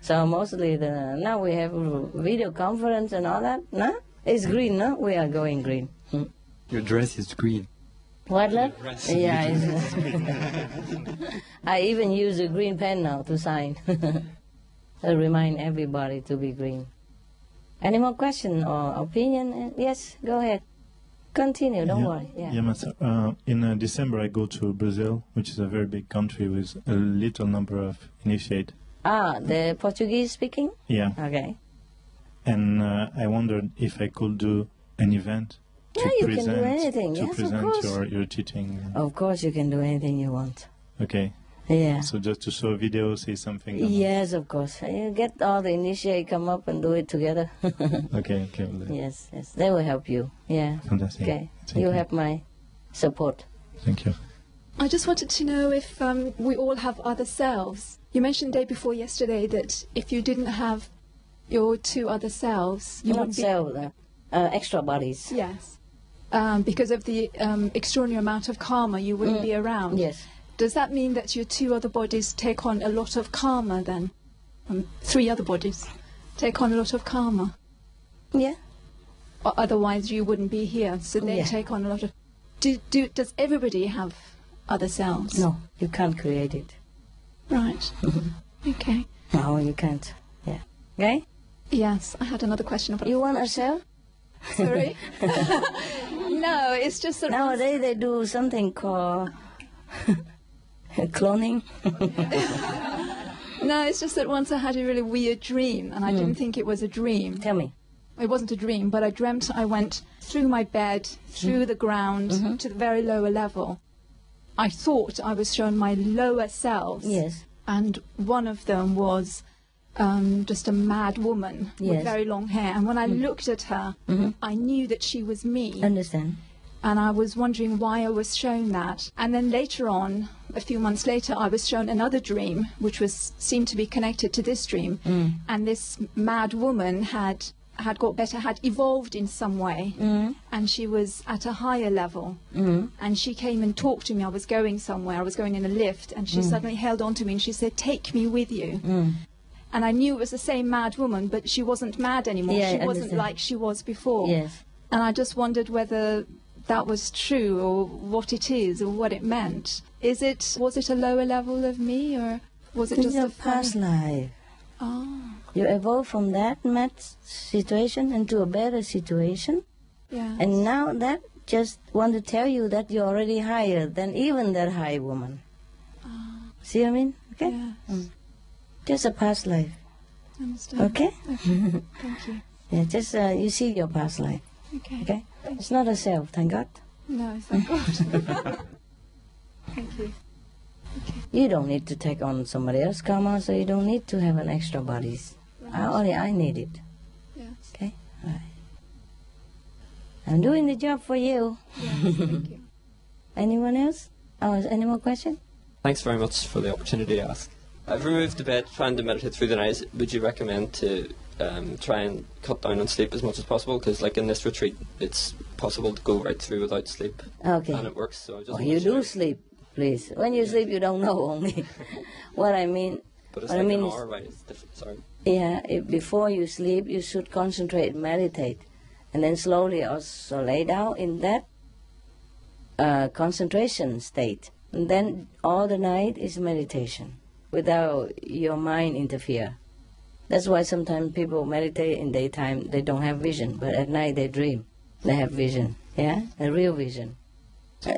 S1: So mostly now we have video conference and all that, no? It's green, no? We are going green.
S3: Your dress is green.
S1: What, love? Yeah. I even use a green pen now to sign. To remind everybody to be green. Any more question or opinion? Yes, go ahead. Continue, don't worry. Yeah,
S2: Master. In December I go to Brazil, which is a very big country with a little number of initiates.
S1: The Portuguese speaking?
S2: Yeah.
S1: Okay.
S2: And I wondered if I could do an event to
S1: you
S2: present,
S1: can do anything.
S2: to
S1: Yes,
S2: present
S1: of course.
S2: your teaching.
S1: Of course you can do anything you want.
S2: Okay.
S1: Yeah.
S2: So just to show a video, say something.
S1: Yes, of course. You get all the initiate, come up and do it together.
S2: Okay.
S1: Yes. They will help you. Yeah.
S2: Fantastic.
S1: Okay.
S2: Thank
S1: You
S2: you
S1: have my support.
S2: Thank you.
S4: I just wanted to know if we all have other selves. You mentioned day before yesterday that if you didn't have your 2 other selves, you
S1: Not
S4: wouldn't be...
S1: self, extra bodies.
S4: Yes. Because of the extraordinary amount of karma, you wouldn't be around.
S1: Yes.
S4: Does that mean that your 2 other bodies take on a lot of karma then? 3 other bodies take on a lot of karma?
S1: Yeah.
S4: Or otherwise you wouldn't be here, so they take on a lot of... Does everybody have other selves?
S1: No, you can't create it.
S4: Right. Okay.
S1: No, you can't. Yeah. Okay?
S4: Yes, I had another question about...
S1: You want a cell?
S4: Sorry? No, it's just that...
S1: Nowadays they do something called cloning.
S4: No, it's just that once I had a really weird dream, and I didn't think it was a dream.
S1: Tell me.
S4: It wasn't a dream, but I dreamt I went through my bed, through the ground, to the very lower level. I thought I was shown my lower selves.
S1: Yes.
S4: And one of them was just a mad woman with very long hair. And when I looked at her, I knew that she was me.
S1: Understand.
S4: And I was wondering why I was shown that. And then later on, a few months later, I was shown another dream, which seemed to be connected to this dream. And this mad woman had got better, had evolved in some way. And she was at a higher level. And she came and talked to me. I was going somewhere. I was going in a lift. And she suddenly held on to me and she said, "Take me with you." And I knew it was the same mad woman, but she wasn't mad anymore.
S1: Yeah,
S4: she
S1: I
S4: wasn't
S1: understand.
S4: like she was before.
S1: Yes.
S4: And I just wondered whether that was true, or what it is, or what it meant. Was it a lower level of me, or was it
S1: It's
S4: just
S1: your
S4: a
S1: past life.
S4: Oh,
S1: You evolved from that mad situation into a better situation.
S4: yeah.
S1: And now that just want to tell you that you're already higher than even that high woman. See what I mean? Okay?
S4: Yes.
S1: Just a past life.
S4: I understand.
S1: Okay?
S4: Thank you.
S1: Yeah, just you see your past life.
S4: Okay.
S1: Okay? It's not a self, thank God.
S4: No, thank God. Thank you.
S1: You don't need to take on somebody else's karma, so you don't need to have an extra bodies. Only I need it.
S4: Yes.
S1: Okay? All right. I'm doing the job for you.
S4: Yes, thank you.
S1: Anyone else? Oh, is any more question?
S5: Thanks very much for the opportunity to ask. I've removed the bed, trying to meditate through the night. Would you recommend to try and cut down on sleep as much as possible? Because, like in this retreat, it's possible to go right through without sleep,
S1: Okay.
S5: and it works. So I just
S1: Well,
S5: want
S1: you
S5: to
S1: do
S5: share.
S1: sleep, please. When you sleep, you don't know only. What I mean,
S5: But it's
S1: what I
S5: like
S1: mean
S5: an
S1: is,
S5: hour, right? It's different. Sorry.
S1: yeah, before you sleep, you should concentrate, meditate, and then slowly also lay down in that concentration state. And then all the night is meditation, without your mind interfere. That's why sometimes people meditate in daytime, they don't have vision, but at night they dream. They have vision, yeah, a real vision,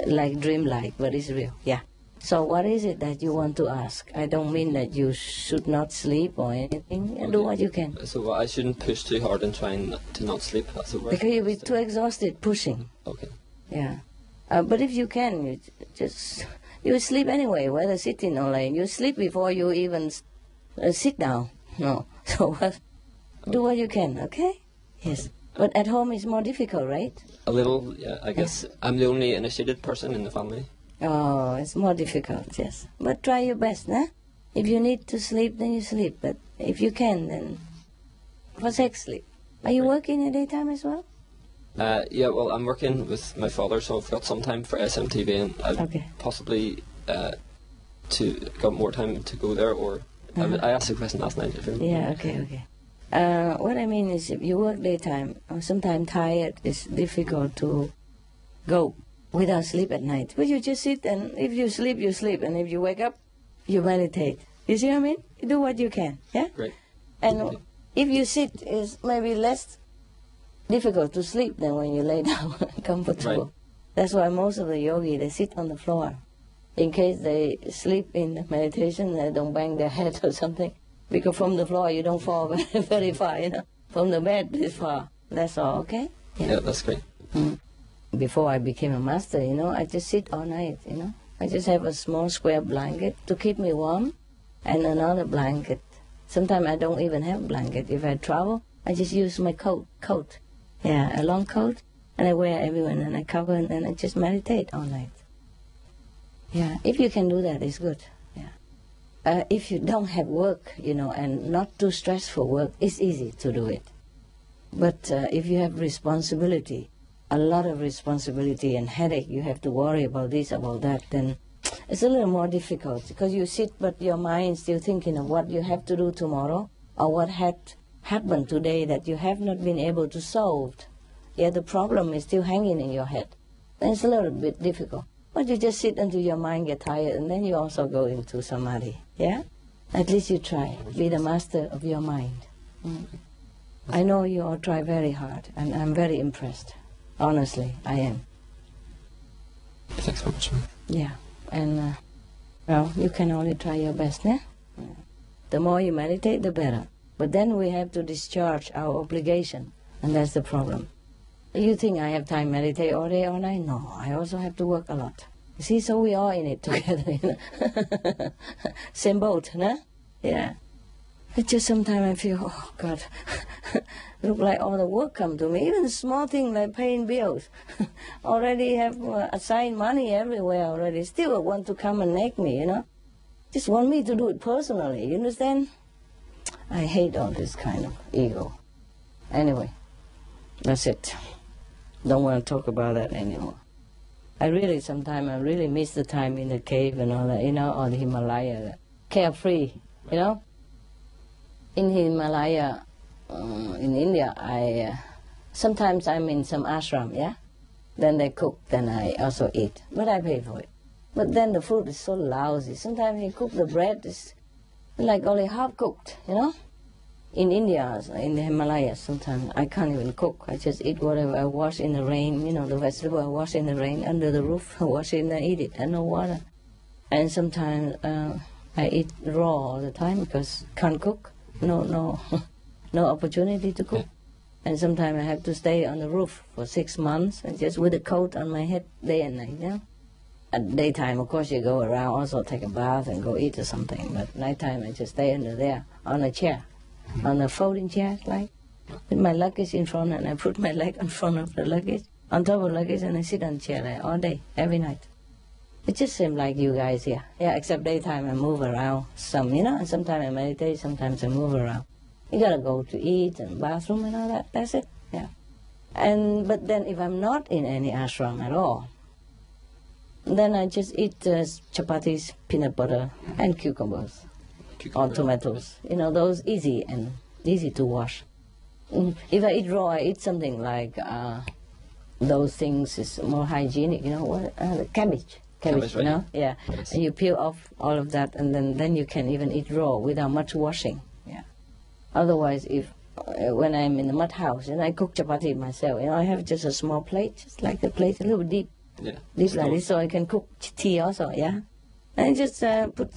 S1: like dreamlike, but it's real, yeah. So what is it that you want to ask? I don't mean that you should not sleep or anything. Do what you can.
S5: So I shouldn't push too hard and trying to not sleep, as it were.
S1: Because you'll be too exhausted pushing.
S5: Okay.
S1: Yeah. But if you can, you sleep anyway, whether sitting or laying. You sleep before you even sit down. No. So do what you can, okay? Yes. But at home it's more difficult, right?
S5: A little, yeah. I guess I'm the only initiated person in the family.
S1: Oh, it's more difficult, yes. But try your best, huh? If you need to sleep, then you sleep. But if you can, then forsake sleep. Are you working in the daytime as well?
S5: Yeah, well, I'm working with my father, so I've got some time for SMTV, and I've
S1: Okay.
S5: possibly got more time to go there, or I asked the question last night. If you remember.
S1: Yeah, okay. What I mean is if you work daytime, or sometimes tired, it's difficult to go without sleep at night. But you just sit, and if you sleep, you sleep. And if you wake up, you meditate. You see what I mean? You do what you can, yeah?
S5: Great.
S1: And if you sit, it's maybe less difficult to sleep than when you lay down comfortable.
S5: Right.
S1: That's why most of the yogi, they sit on the floor. In case they sleep in the meditation, they don't bang their head or something. Because from the floor, you don't fall very far, you know. From the bed, it's far. That's all, okay?
S5: Yeah, that's great.
S1: Before I became a master, you know, I just sit all night, you know. I just have a small square blanket to keep me warm and another blanket. Sometimes I don't even have a blanket. If I travel, I just use my coat. Yeah, a long coat, and I wear everywhere, and I cover, and I just meditate all night. Yeah, if you can do that, it's good. Yeah. If you don't have work, you know, and not too stressful work, it's easy to do it. But if you have responsibility, a lot of responsibility and headache, you have to worry about this, about that, then it's a little more difficult because you sit, but your mind is still thinking of what you have to do tomorrow or what had happened today that you have not been able to solve. Yeah, the problem is still hanging in your head. Then it's a little bit difficult. But you just sit until your mind gets tired, and then you also go into samadhi. Yeah? At least you try. Be the master of your mind. I know you all try very hard, and I'm very impressed. Honestly, I am.
S5: Thanks so much.
S1: Yeah, and well, you can only try your best, né? The more you meditate, the better. But then we have to discharge our obligation, and that's the problem. You think I have time to meditate all day, all night? No, I also have to work a lot. You see, so we are in it together, you know. Same boat, huh? Yeah. It's just sometimes I feel, oh God, look like all the work come to me. Even small thing like paying bills. Already have assigned money everywhere already. Still want to come and nag me, you know. Just want me to do it personally, you understand? I hate all this kind of ego. Anyway, that's it. Don't want to talk about that anymore. I really miss the time in the cave and all that, you know, or the Himalaya, carefree, you know. In Himalaya, in India, sometimes I'm in some ashram, yeah? Then they cook, then I also eat, but I pay for it. But then the food is so lousy. Sometimes you cook the bread, is like only half cooked, you know? In India, in the Himalayas, sometimes I can't even cook. I just eat whatever I wash in the rain, you know, the vegetable I wash in the rain, under the roof, I wash it and I eat it, and no water. And sometimes I eat raw all the time because can't cook. No opportunity to cook. And sometimes I have to stay on the roof for 6 months, and just with a coat on my head day and night, you know? At daytime, of course, you go around, also take a bath and go eat or something. But nighttime, I just stay under there on a chair. On a folding chair, like, with my luggage in front, and I put my leg in front of the luggage, on top of the luggage, and I sit on the chair like all day, every night. It just seems like you guys here. Yeah, except daytime I move around some, you know, and sometimes I meditate, sometimes I move around. You gotta go to eat and bathroom and all that, that's it, yeah. But then if I'm not in any ashram at all, then I just eat chapatis, peanut butter, and cucumbers. Or tomatoes, you know, those easy to wash. If I eat raw, I eat something like those things is more hygienic, you know, what cabbage,
S5: right?
S1: You know, yeah.
S5: Yes.
S1: And you peel off all of that, and then you can even eat raw without much washing. Yeah. Otherwise, if when I'm in the mud house and I cook chapati myself, you know, I have just a small plate, just like the plate, a little deep,
S5: Yeah.
S1: deep like this, so I can cook tea also. Yeah. And I just put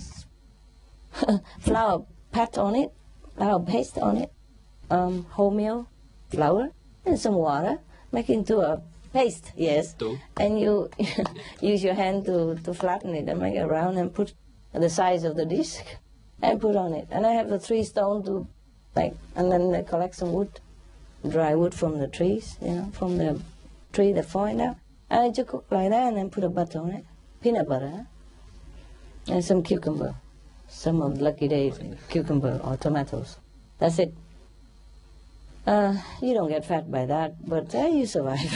S1: flour pat on it, flour paste on it, wholemeal flour, and some water, make into a paste, yes.
S5: Dough.
S1: And you use your hand to flatten it and make it round and put the size of the dish and put on it. And I have the 3 stone to, like, and then I collect some wood, dry wood from the trees, you know, from the tree that falling down. And I just cook like that and then put a butter on it, peanut butter, and some cucumber. Some of the lucky days, cucumber or tomatoes. That's it. You don't get fat by that, but you survive.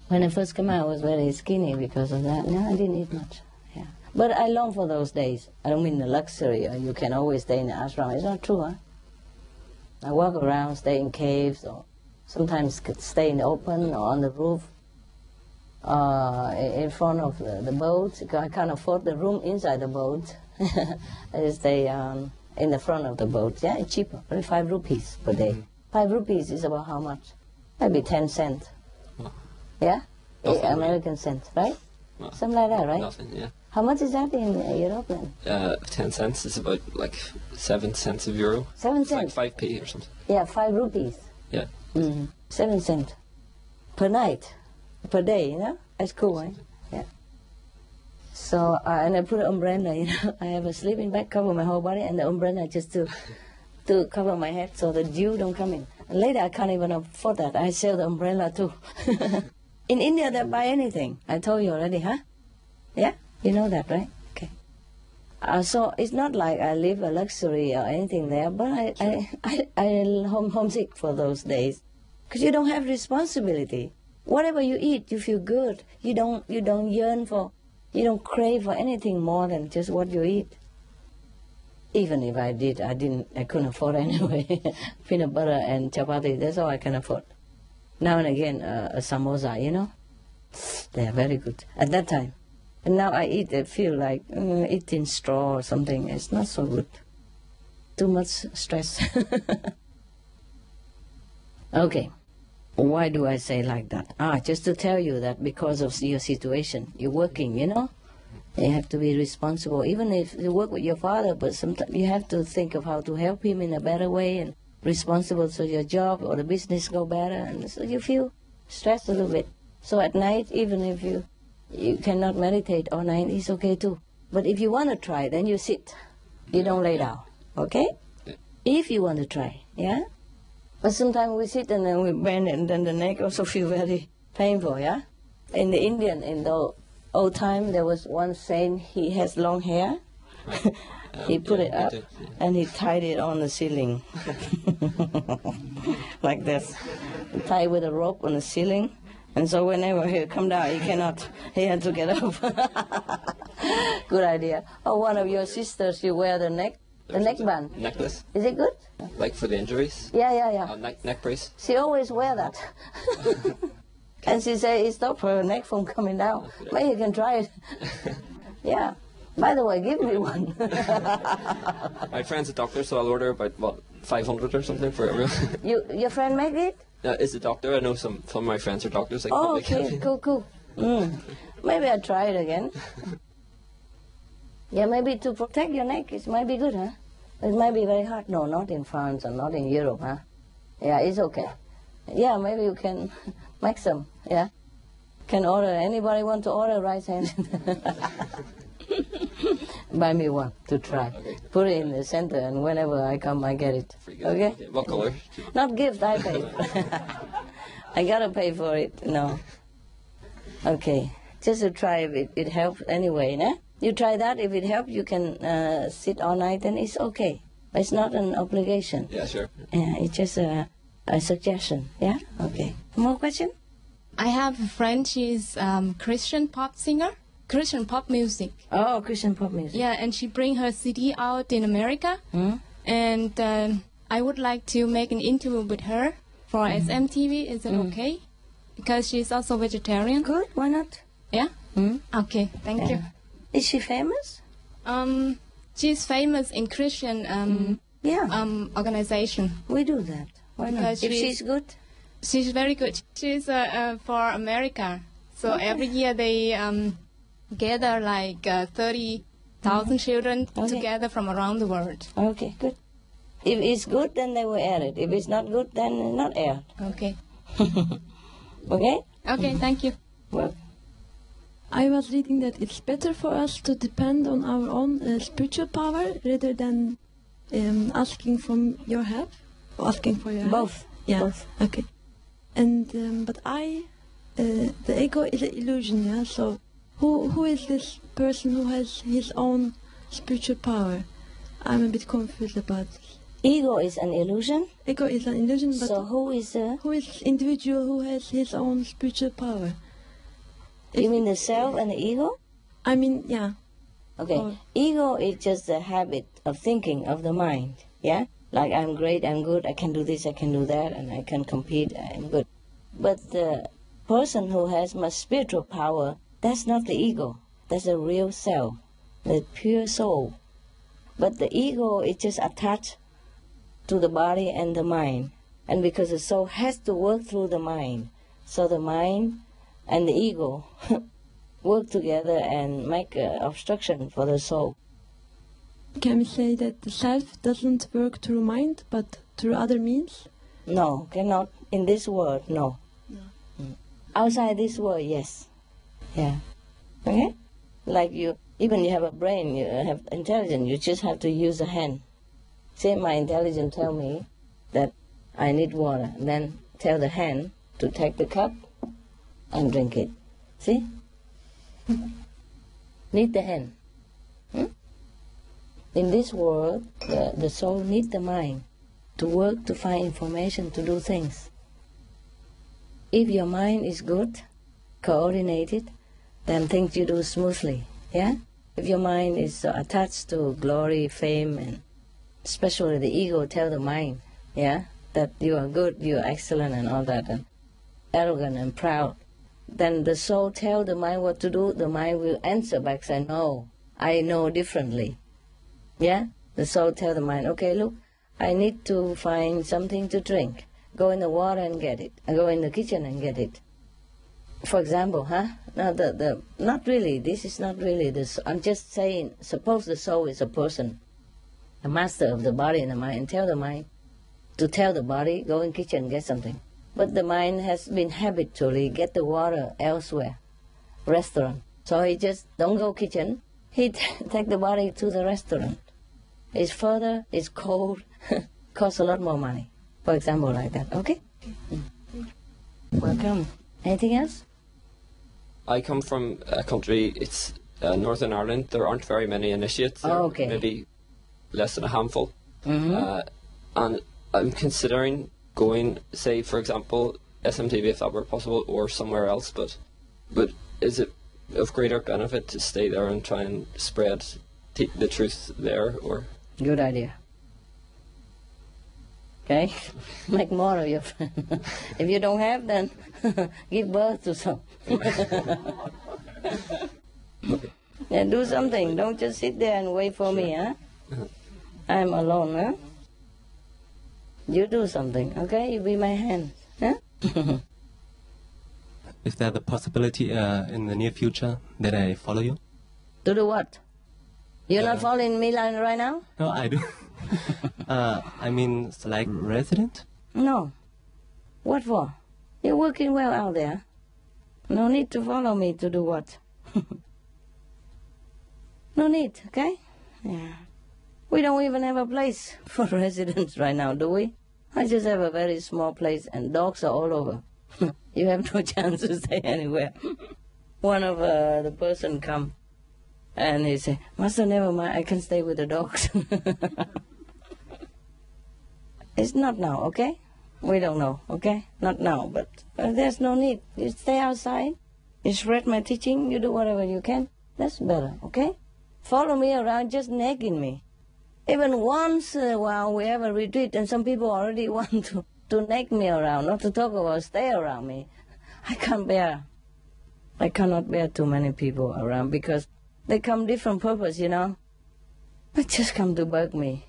S1: When I first came out, I was very skinny because of that. No, I didn't eat much. Yeah. But I long for those days. I don't mean the luxury, you can always stay in the ashram. It's not true, huh? I walk around, stay in caves, or sometimes stay in the open or on the roof. In front of the boat. I can't afford the room inside the boat. I just stay in the front of the boat. Yeah, it's cheaper, only 5 rupees per day. 5 rupees is about how much? Maybe 10 cents. Yeah? American cents, right?
S5: No.
S1: Something like that, right?
S5: Nothing, yeah.
S1: How much is that in Europe then?
S5: 10 cents is about like 7 cents of euro.
S1: 7
S5: It's like
S1: cents?
S5: 5p or something.
S1: Yeah, 5 rupees.
S5: Yeah.
S1: 7 cents per night. Per day, you know? That's cool, right? Yeah. So, and I put an umbrella, you know. I have a sleeping bag, cover my whole body, and the umbrella just to cover my head so the dew don't come in. And later, I can't even afford that. I sell the umbrella too. In India, they buy anything. I told you already, huh? Yeah? You know that, right? Okay. So, it's not like I live a luxury or anything there, but I'm homesick for those days. Because you don't have responsibility. Whatever you eat, you feel good. You don't yearn for, you don't crave for anything more than just what you eat. Even if I did, I couldn't afford anyway. Peanut butter and chapati, that's all I can afford. Now and again, a samosa, you know. They are very good. At that time, And now I eat, I feel like eating straw or something. It's not so good. Too much stress. Okay. Why do I say like that? Just to tell you that because of your situation, you're working, you know? You have to be responsible. Even if you work with your father, but sometimes you have to think of how to help him in a better way and responsible so your job or the business go better. And so you feel stressed a little bit. So at night, even if you cannot meditate all night, it's okay too. But if you want to try, then you sit. You don't lay down, okay? If you want to try, yeah? But sometimes we sit and then we bend and then the neck also feel very painful, yeah? In the Indian, in the old time, there was one saint, he has long hair. He put it up and he tied it on the ceiling. Like this. He tied with a rope on the ceiling. And so whenever he come down, he cannot. He had to get up. Good idea. Or one of your sisters, you wear the neckband.
S5: Necklace.
S1: Is it good?
S5: Like for the injuries?
S1: Yeah.
S5: Neck brace.
S1: She always wear that. And she say it stop her neck from coming down. Maybe you can try it. Yeah. By the way, give me one.
S5: My friend's a doctor, so I'll order about 500 or something for everyone.
S1: Your friend make it?
S5: Is a doctor. I know some of my friends are doctors. Like,
S1: oh, okay, cool. Maybe I'll try it again. Yeah, maybe to protect your neck, it might be good, huh? It might be very hard. No, not in France or not in Europe, huh? Yeah, it's okay. Yeah, maybe you can make some, yeah? Can order, anybody want to order right hand? Buy me one to try. Okay. Put it in the center and whenever I come, I get it. Okay?
S5: What color?
S1: Not gift, I pay. I gotta pay for it, no. Okay, just to try if it helps anyway, nah? You try that, if it helps, you can sit all night, then it's okay. It's not an obligation.
S5: Yeah, sure.
S1: Yeah, it's just a suggestion, yeah? Okay. More question?
S6: I have a friend, she's Christian pop singer, Christian pop music.
S1: Oh, Christian pop music.
S6: Yeah, and she bring her CD out in America. And I would like to make an interview with her for SMTV. Is it okay? Because she's also vegetarian.
S1: Good, why not?
S6: Yeah? Okay, thank you.
S1: Is she famous?
S6: She's famous in Christian organization.
S1: We do that. Why not?
S6: Because
S1: if she's good?
S6: She's very good. She's for America. So every year they gather like 30,000 children together from around the world.
S1: Okay, good. If it's good, then they will air it. If it's not good, then not air.
S6: Okay.
S1: Okay?
S6: Okay, thank you.
S1: Well,
S7: I was reading that it's better for us to depend on our own spiritual power rather than asking from your help, or asking for your help.
S1: Both.
S7: Yeah.
S1: Both.
S7: Okay. And but the ego is an illusion. Yeah. So who is this person who has his own spiritual power? I'm a bit confused about this.
S1: Ego is an illusion?
S7: Ego is an illusion, but
S1: so who is
S7: individual who has his own spiritual power?
S1: You mean the self and the ego?
S7: I mean, yeah.
S1: Okay. Ego is just the habit of thinking of the mind, yeah? Like, I'm great, I'm good, I can do this, I can do that, and I can compete, I'm good. But the person who has much spiritual power, that's not the ego. That's the real self, the pure soul. But the ego is just attached to the body and the mind. And because the soul has to work through the mind, so the mind and the ego work together and make obstruction for the soul.
S7: Can we say that the self doesn't work through mind, but through other means?
S1: No, cannot. In this world, no. Outside this world, yes. Yeah. Okay? Like even you have a brain, you have intelligence, you just have to use a hand. Say my intelligence tell me that I need water, then tell the hand to take the cup and drink it. See? Need the hand. In this world, the soul needs the mind to work, to find information, to do things. If your mind is good, coordinated, then things you do smoothly, yeah? If your mind is attached to glory, fame, and especially the ego tell the mind, yeah, that you are good, you are excellent and all that, and arrogant and proud, then the soul tell the mind what to do, the mind will answer back, say, no, I know differently. Yeah? The soul tell the mind, okay, look, I need to find something to drink. Go in the water and get it. Go in the kitchen and get it. For example, huh? Now, not really, this is not really this. I'm just saying, suppose the soul is a person, the master of the body and the mind, and tell the mind to tell the body, go in the kitchen and get something. But the mind has been habitually get the water elsewhere, restaurant. So he just don't go kitchen, he take the body to the restaurant. It's further, it's cold, costs a lot more money. For example, like that, okay? Welcome. Anything else?
S5: I come from a country, it's Northern Ireland. There aren't very many initiates. There,
S1: okay.
S5: Maybe less than a handful. And I'm considering going, say, for example, SMTV if that were possible, or somewhere else. But is it of greater benefit to stay there and try and spread the truth there, or?
S1: Good idea. Okay, make more of your friend. If you don't have, then give birth to some. Yeah, do something. Don't just sit there and wait for me, huh? I'm alone, huh? You do something, okay? You be my hand, huh?
S8: Is there the possibility in the near future that I follow you?
S1: To do what? You're not following me right now?
S8: No, I do. I mean, like resident?
S1: No. What for? You're working well out there. No need to follow me to do what? No need, okay? Yeah. We don't even have a place for residents right now, do we? I just have a very small place and dogs are all over. You have no chance to stay anywhere. One of the person come and he say, Master, never mind, I can stay with the dogs. It's not now, okay? We don't know, okay? Not now, but there's no need. You stay outside, you spread my teaching, you do whatever you can. That's better, okay? Follow me around, just nagging me. Even once in a while we have a retreat and some people already want to nag me around, not to talk about stay around me. I cannot bear too many people around because they come different purpose, you know. They just come to bug me.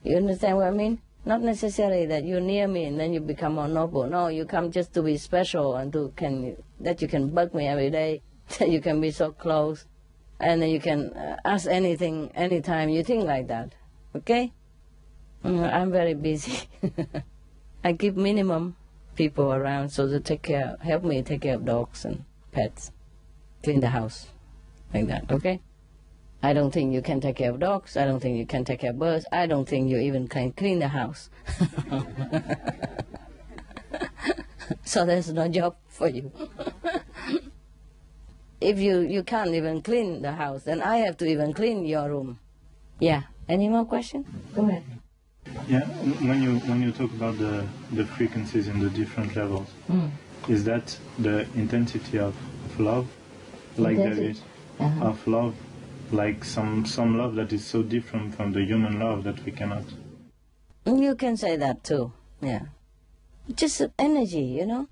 S1: You understand what I mean? Not necessarily that you're near me and then you become more noble. No, you come just to be special and that you can bug me every day, that you can be so close, and then you can ask anything, anytime you think like that. Okay? I'm very busy. I keep minimum people around so to help me take care of dogs and pets, clean the house, like that. Okay? I don't think you can take care of dogs. I don't think you can take care of birds. I don't think you even can clean the house. So there's no job for you. If you can't even clean the house, then I have to even clean your room. Yeah. Any more questions? Go ahead.
S2: Yeah. When you talk about the frequencies in the different levels, is that the intensity of love, like there is of love? Like some love that is so different from the human love that we cannot.
S1: You can say that too, yeah. Just energy, you know.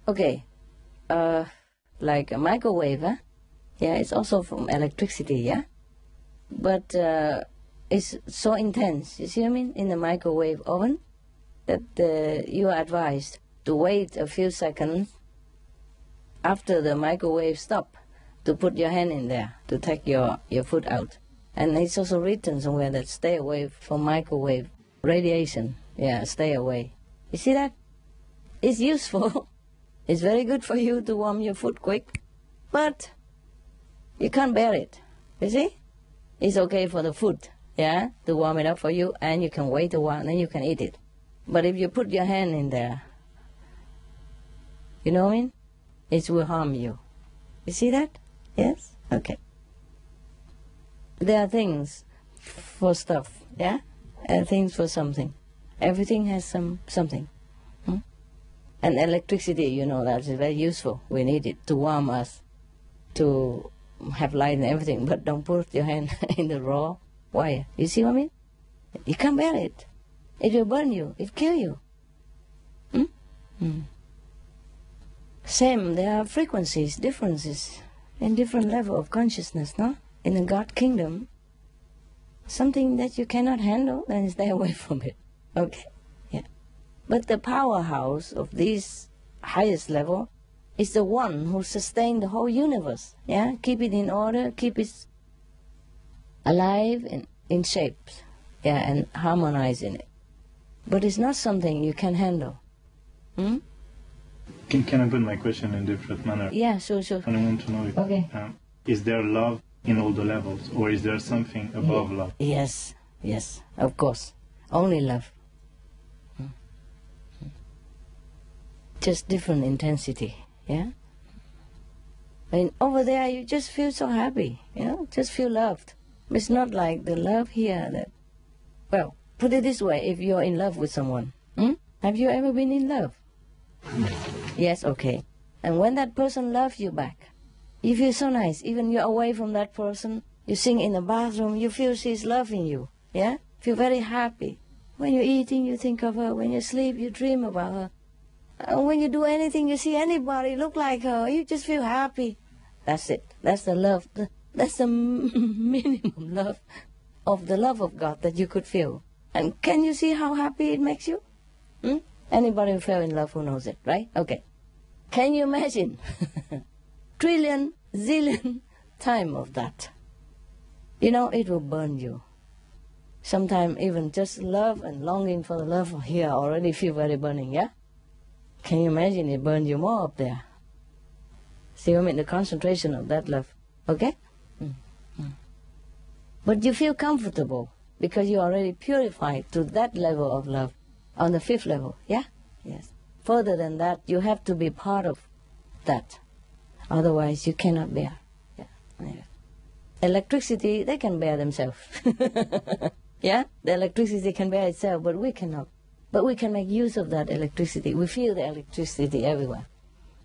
S1: Okay, like a microwave, huh? Yeah, it's also from electricity, yeah. But it's so intense. You see what I mean? In the microwave oven, that you are advised to wait a few seconds after the microwave stop, to put your hand in there, to take your food out. And it's also written somewhere that stay away from microwave radiation. Yeah, stay away. You see that? It's useful. It's very good for you to warm your food quick. But you can't bear it. You see? It's okay for the food, yeah, to warm it up for you, and you can wait a while, and then you can eat it. But if you put your hand in there, you know what I mean? It will harm you. You see that? Yes? Okay. There are things for stuff, yeah? And things for something. Everything has something. And electricity, you know, that is very useful. We need it to warm us, to have light and everything, but don't put your hand in the raw wire. You see what I mean? You can't bear it. It will burn you. It will kill you. Same, there are frequencies, differences in different level of consciousness, no? In the God kingdom, something that you cannot handle, then stay away from it. Okay? Yeah. But the powerhouse of this highest level is the one who sustains the whole universe. Yeah? Keep it in order, keep it alive and in shape. Yeah, and harmonize in it. But it's not something you can handle. Hmm?
S2: Can I put my question in a different manner?
S1: Yeah, sure.
S2: And I want to know if,
S1: Okay.
S2: Is there love in all the levels, or is there something above love?
S1: Yes, of course. Only love. Just different intensity, yeah? And over there you just feel so happy, you know, just feel loved. It's not like the love here that, well, put it this way, if you're in love with someone, have you ever been in love? Yes, okay. And when that person loves you back, you feel so nice. Even you're away from that person, you sing in the bathroom, you feel she's loving you, yeah? Feel very happy. When you're eating, you think of her. When you sleep, you dream about her. And when you do anything, you see anybody look like her, you just feel happy. That's it. That's the love. That's the minimum love of the love of God that you could feel. And can you see how happy it makes you? Anybody who fell in love who knows it, right? Okay. Can you imagine? Trillion, zillion time of that. You know, it will burn you. Sometimes even just love and longing for the love here already feel very burning, yeah? Can you imagine it burned you more up there? See, I mean, the concentration of that love, okay? But you feel comfortable because you already purified to that level of love on the 5th level, yeah? Yes. Further than that, you have to be part of that. Otherwise, you cannot bear. Yeah. Electricity, they can bear themselves. Yeah? The electricity can bear itself, but we cannot. But we can make use of that electricity. We feel the electricity everywhere.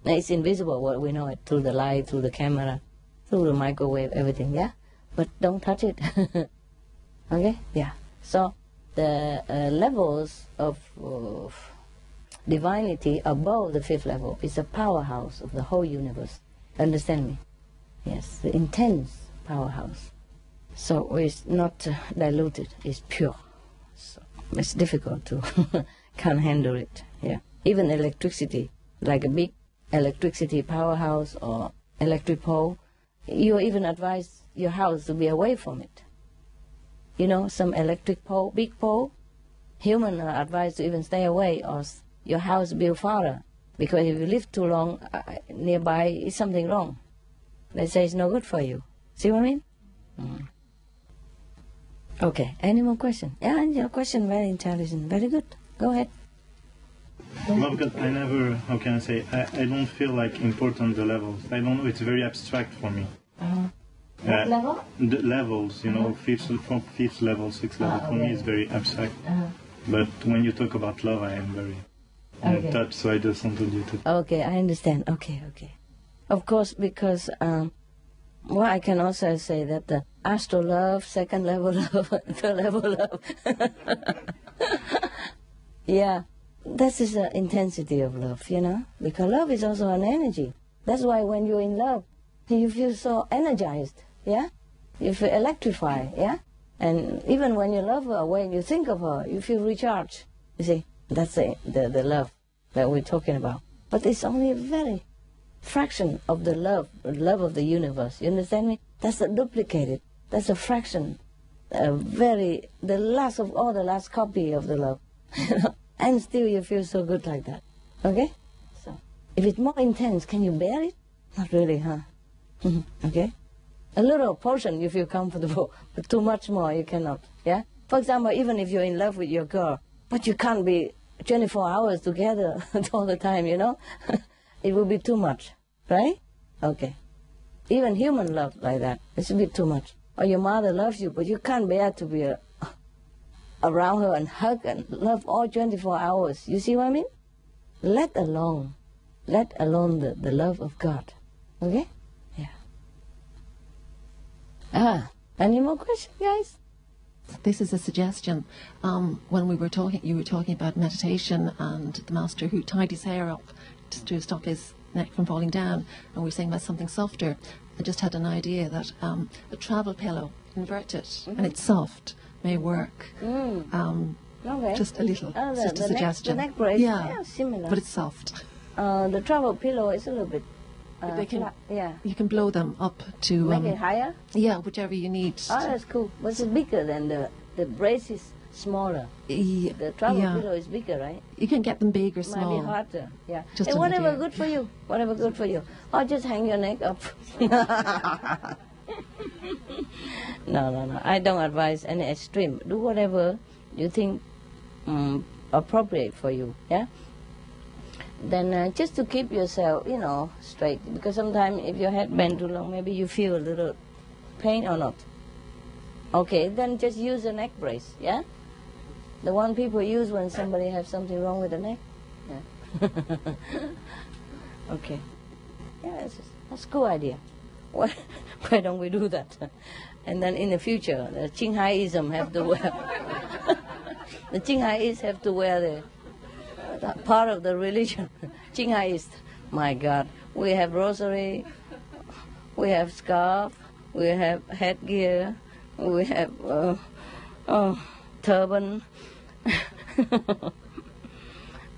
S1: Now, it's invisible, but we know it through the light, through the camera, through the microwave, everything, yeah? But don't touch it. Okay? Yeah. So, the levels of divinity above the 5th level is a powerhouse of the whole universe. Understand me? Yes, the intense powerhouse. So it's not diluted, it's pure. So it's difficult to, can't handle it. Yeah. Even electricity, like a big electricity powerhouse or electric pole, you even advise your house to be away from it. You know, some electric pole, big pole, human are advised to even stay away or your house build farther. Because if you live too long nearby, it's something wrong. They say it's no good for you. See what I mean? Okay, any more questions? Yeah, your question very intelligent. Very good. Go ahead.
S2: Well, because I never, how can I say, I don't feel like important the levels. I don't know, it's very abstract for me.
S1: What level?
S2: The levels, you know, from 5th level, 6th level, for me it's very abstract. But when you talk about love, I am very touched, so I just wanted you to...
S1: Okay, I understand. Okay. Of course, because, well, I can also say that the astral love, 2nd level love, 3rd level love. Yeah, this is the intensity of love, you know, because love is also an energy. That's why when you're in love, you feel so energized, yeah? You feel electrified, yeah? And even when you love her, when you think of her, you feel recharged. You see, that's the love that we're talking about. But it's only a very fraction of the love of the universe. You understand me? That's a duplicated. That's a fraction. The last of all, the last copy of the love. And still you feel so good like that. Okay? So, if it's more intense, can you bear it? Not really, huh? Okay? A little portion you feel comfortable, but too much more you cannot. Yeah? For example, even if you're in love with your girl, but you can't be 24 hours together all the time, you know? It will be too much, right? Okay. Even human love like that, it's a bit too much. Or your mother loves you, but you can't bear to be around her and hug and love all 24 hours. You see what I mean? Let alone the love of God. Okay? Yeah. Any more questions, guys?
S9: This is a suggestion. When you were talking about meditation and the master who tied his hair up to stop his neck from falling down, and we're saying about something softer. I just had an idea that a travel pillow, inverted, and it's soft, may work.
S1: Okay.
S9: Just a little, just a suggestion.
S1: The neck brace,
S9: yeah,
S1: similar.
S9: but it's soft.
S1: The travel pillow is a little bit
S9: They can,
S1: flat. Yeah.
S9: You can blow them up to...
S1: Make it higher?
S9: Yeah, whichever you need.
S1: Oh, that's cool. But it's bigger than the brace is smaller.
S9: Yeah,
S1: The travel pillow is bigger, right?
S9: you can get them big or small.
S1: Might be harder. Yeah.
S9: Just
S1: Hey,
S9: an
S1: whatever
S9: idea.
S1: good for you. Whatever good for you. Or just hang your neck up. No. I don't advise any extreme. Do whatever you think appropriate for you. Yeah. Then just to keep yourself, straight. Because sometimes if your head bent too long, maybe you feel a little pain or not. Okay, then just use a neck brace. Yeah. The one people use when somebody has something wrong with the neck. Yeah. Okay. Yeah, that's a cool idea. Why don't we do that? And then in the future, the Qinghaiism have to wear. The Qinghaiists have to wear the part of the religion. Qinghaiist. My God, we have rosary, we have scarf, we have headgear, we have turban.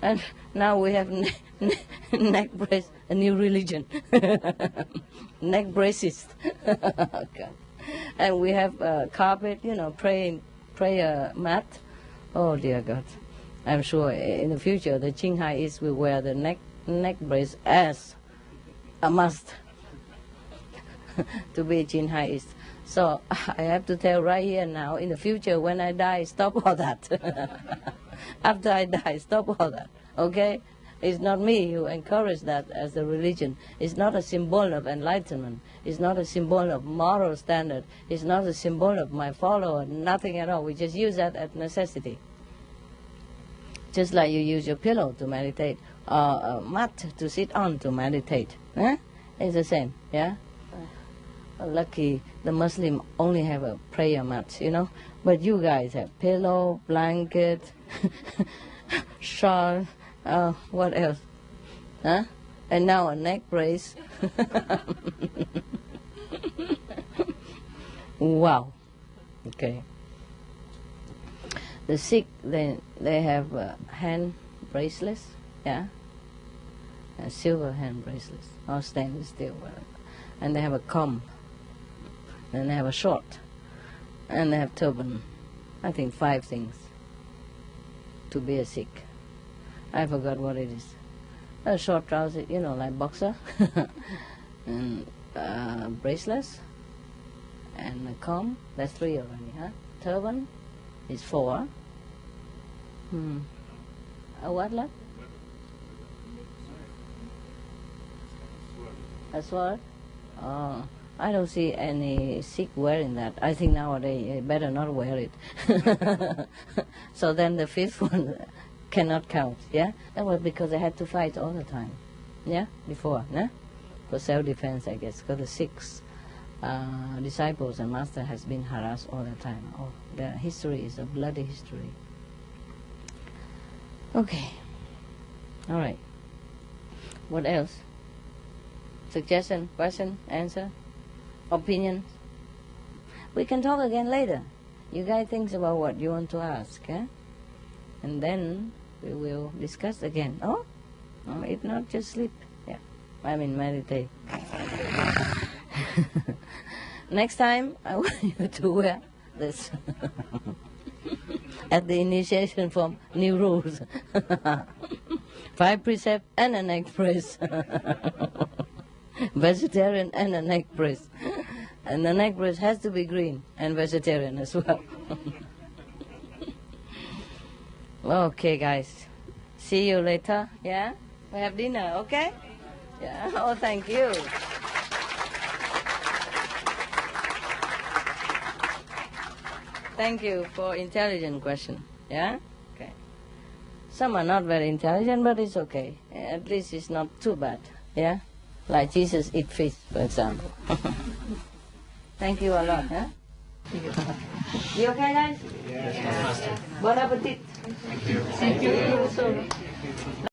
S1: And now we have neck brace, a new religion. Neck braces. Okay. And we have carpet, prayer mat. Oh dear God. I'm sure in the future the Qinghaiists will wear the neck brace as a must to be Qinghaiist. So I have to tell right here now, in the future when I die, stop all that. After I die, stop all that. Okay? It's not me who encouraged that as a religion. It's not a symbol of enlightenment. It's not a symbol of moral standard. It's not a symbol of my follower, nothing at all. We just use that as necessity. Just like you use your pillow to meditate, or a mat to sit on to meditate. It's the same, yeah? Lucky the Muslim only have a prayer mat, But you guys have pillow, blanket, shawl, what else? Huh? And now a neck brace. Wow. Okay. The Sikh, they have hand bracelets, yeah? Silver hand bracelets, or stainless steel, whatever. And they have a comb. Then they have a short. And they have turban. I think 5 things to be a Sikh. I forgot what it is. A short trouser, like boxer. And bracelets. And a comb. That's 3 already, huh? Turban is 4. A what, lad? A sword? Oh, I don't see any Sikh wearing that. I think nowadays you better not wear it. So then the 5th one cannot count, yeah? That was because they had to fight all the time, yeah? Before, yeah? For self-defense, I guess, because the Sikhs, disciples and master has been harassed all the time. Oh, their history is a bloody history. Okay. All right. What else? Suggestion, question, answer, opinion? We can talk again later. You guys think about what you want to ask, eh? And then we will discuss again. Oh? If not, just sleep. Yeah. Meditate. Next time, I want you to wear this. At the initiation form, new rules. 5 precepts and a neck brace. Vegetarian and a neck brace. And the neck brace has to be green and vegetarian as well. Okay, guys. See you later, yeah? We have dinner, okay? Yeah, oh, thank you. Thank you for intelligent question, yeah? Okay. Some are not very intelligent, but it's okay. At least it's not too bad, yeah? Like Jesus eat fish, for example. Thank you a lot, huh? You okay, guys? Yes. Bon appetit. Thank you. Thank you.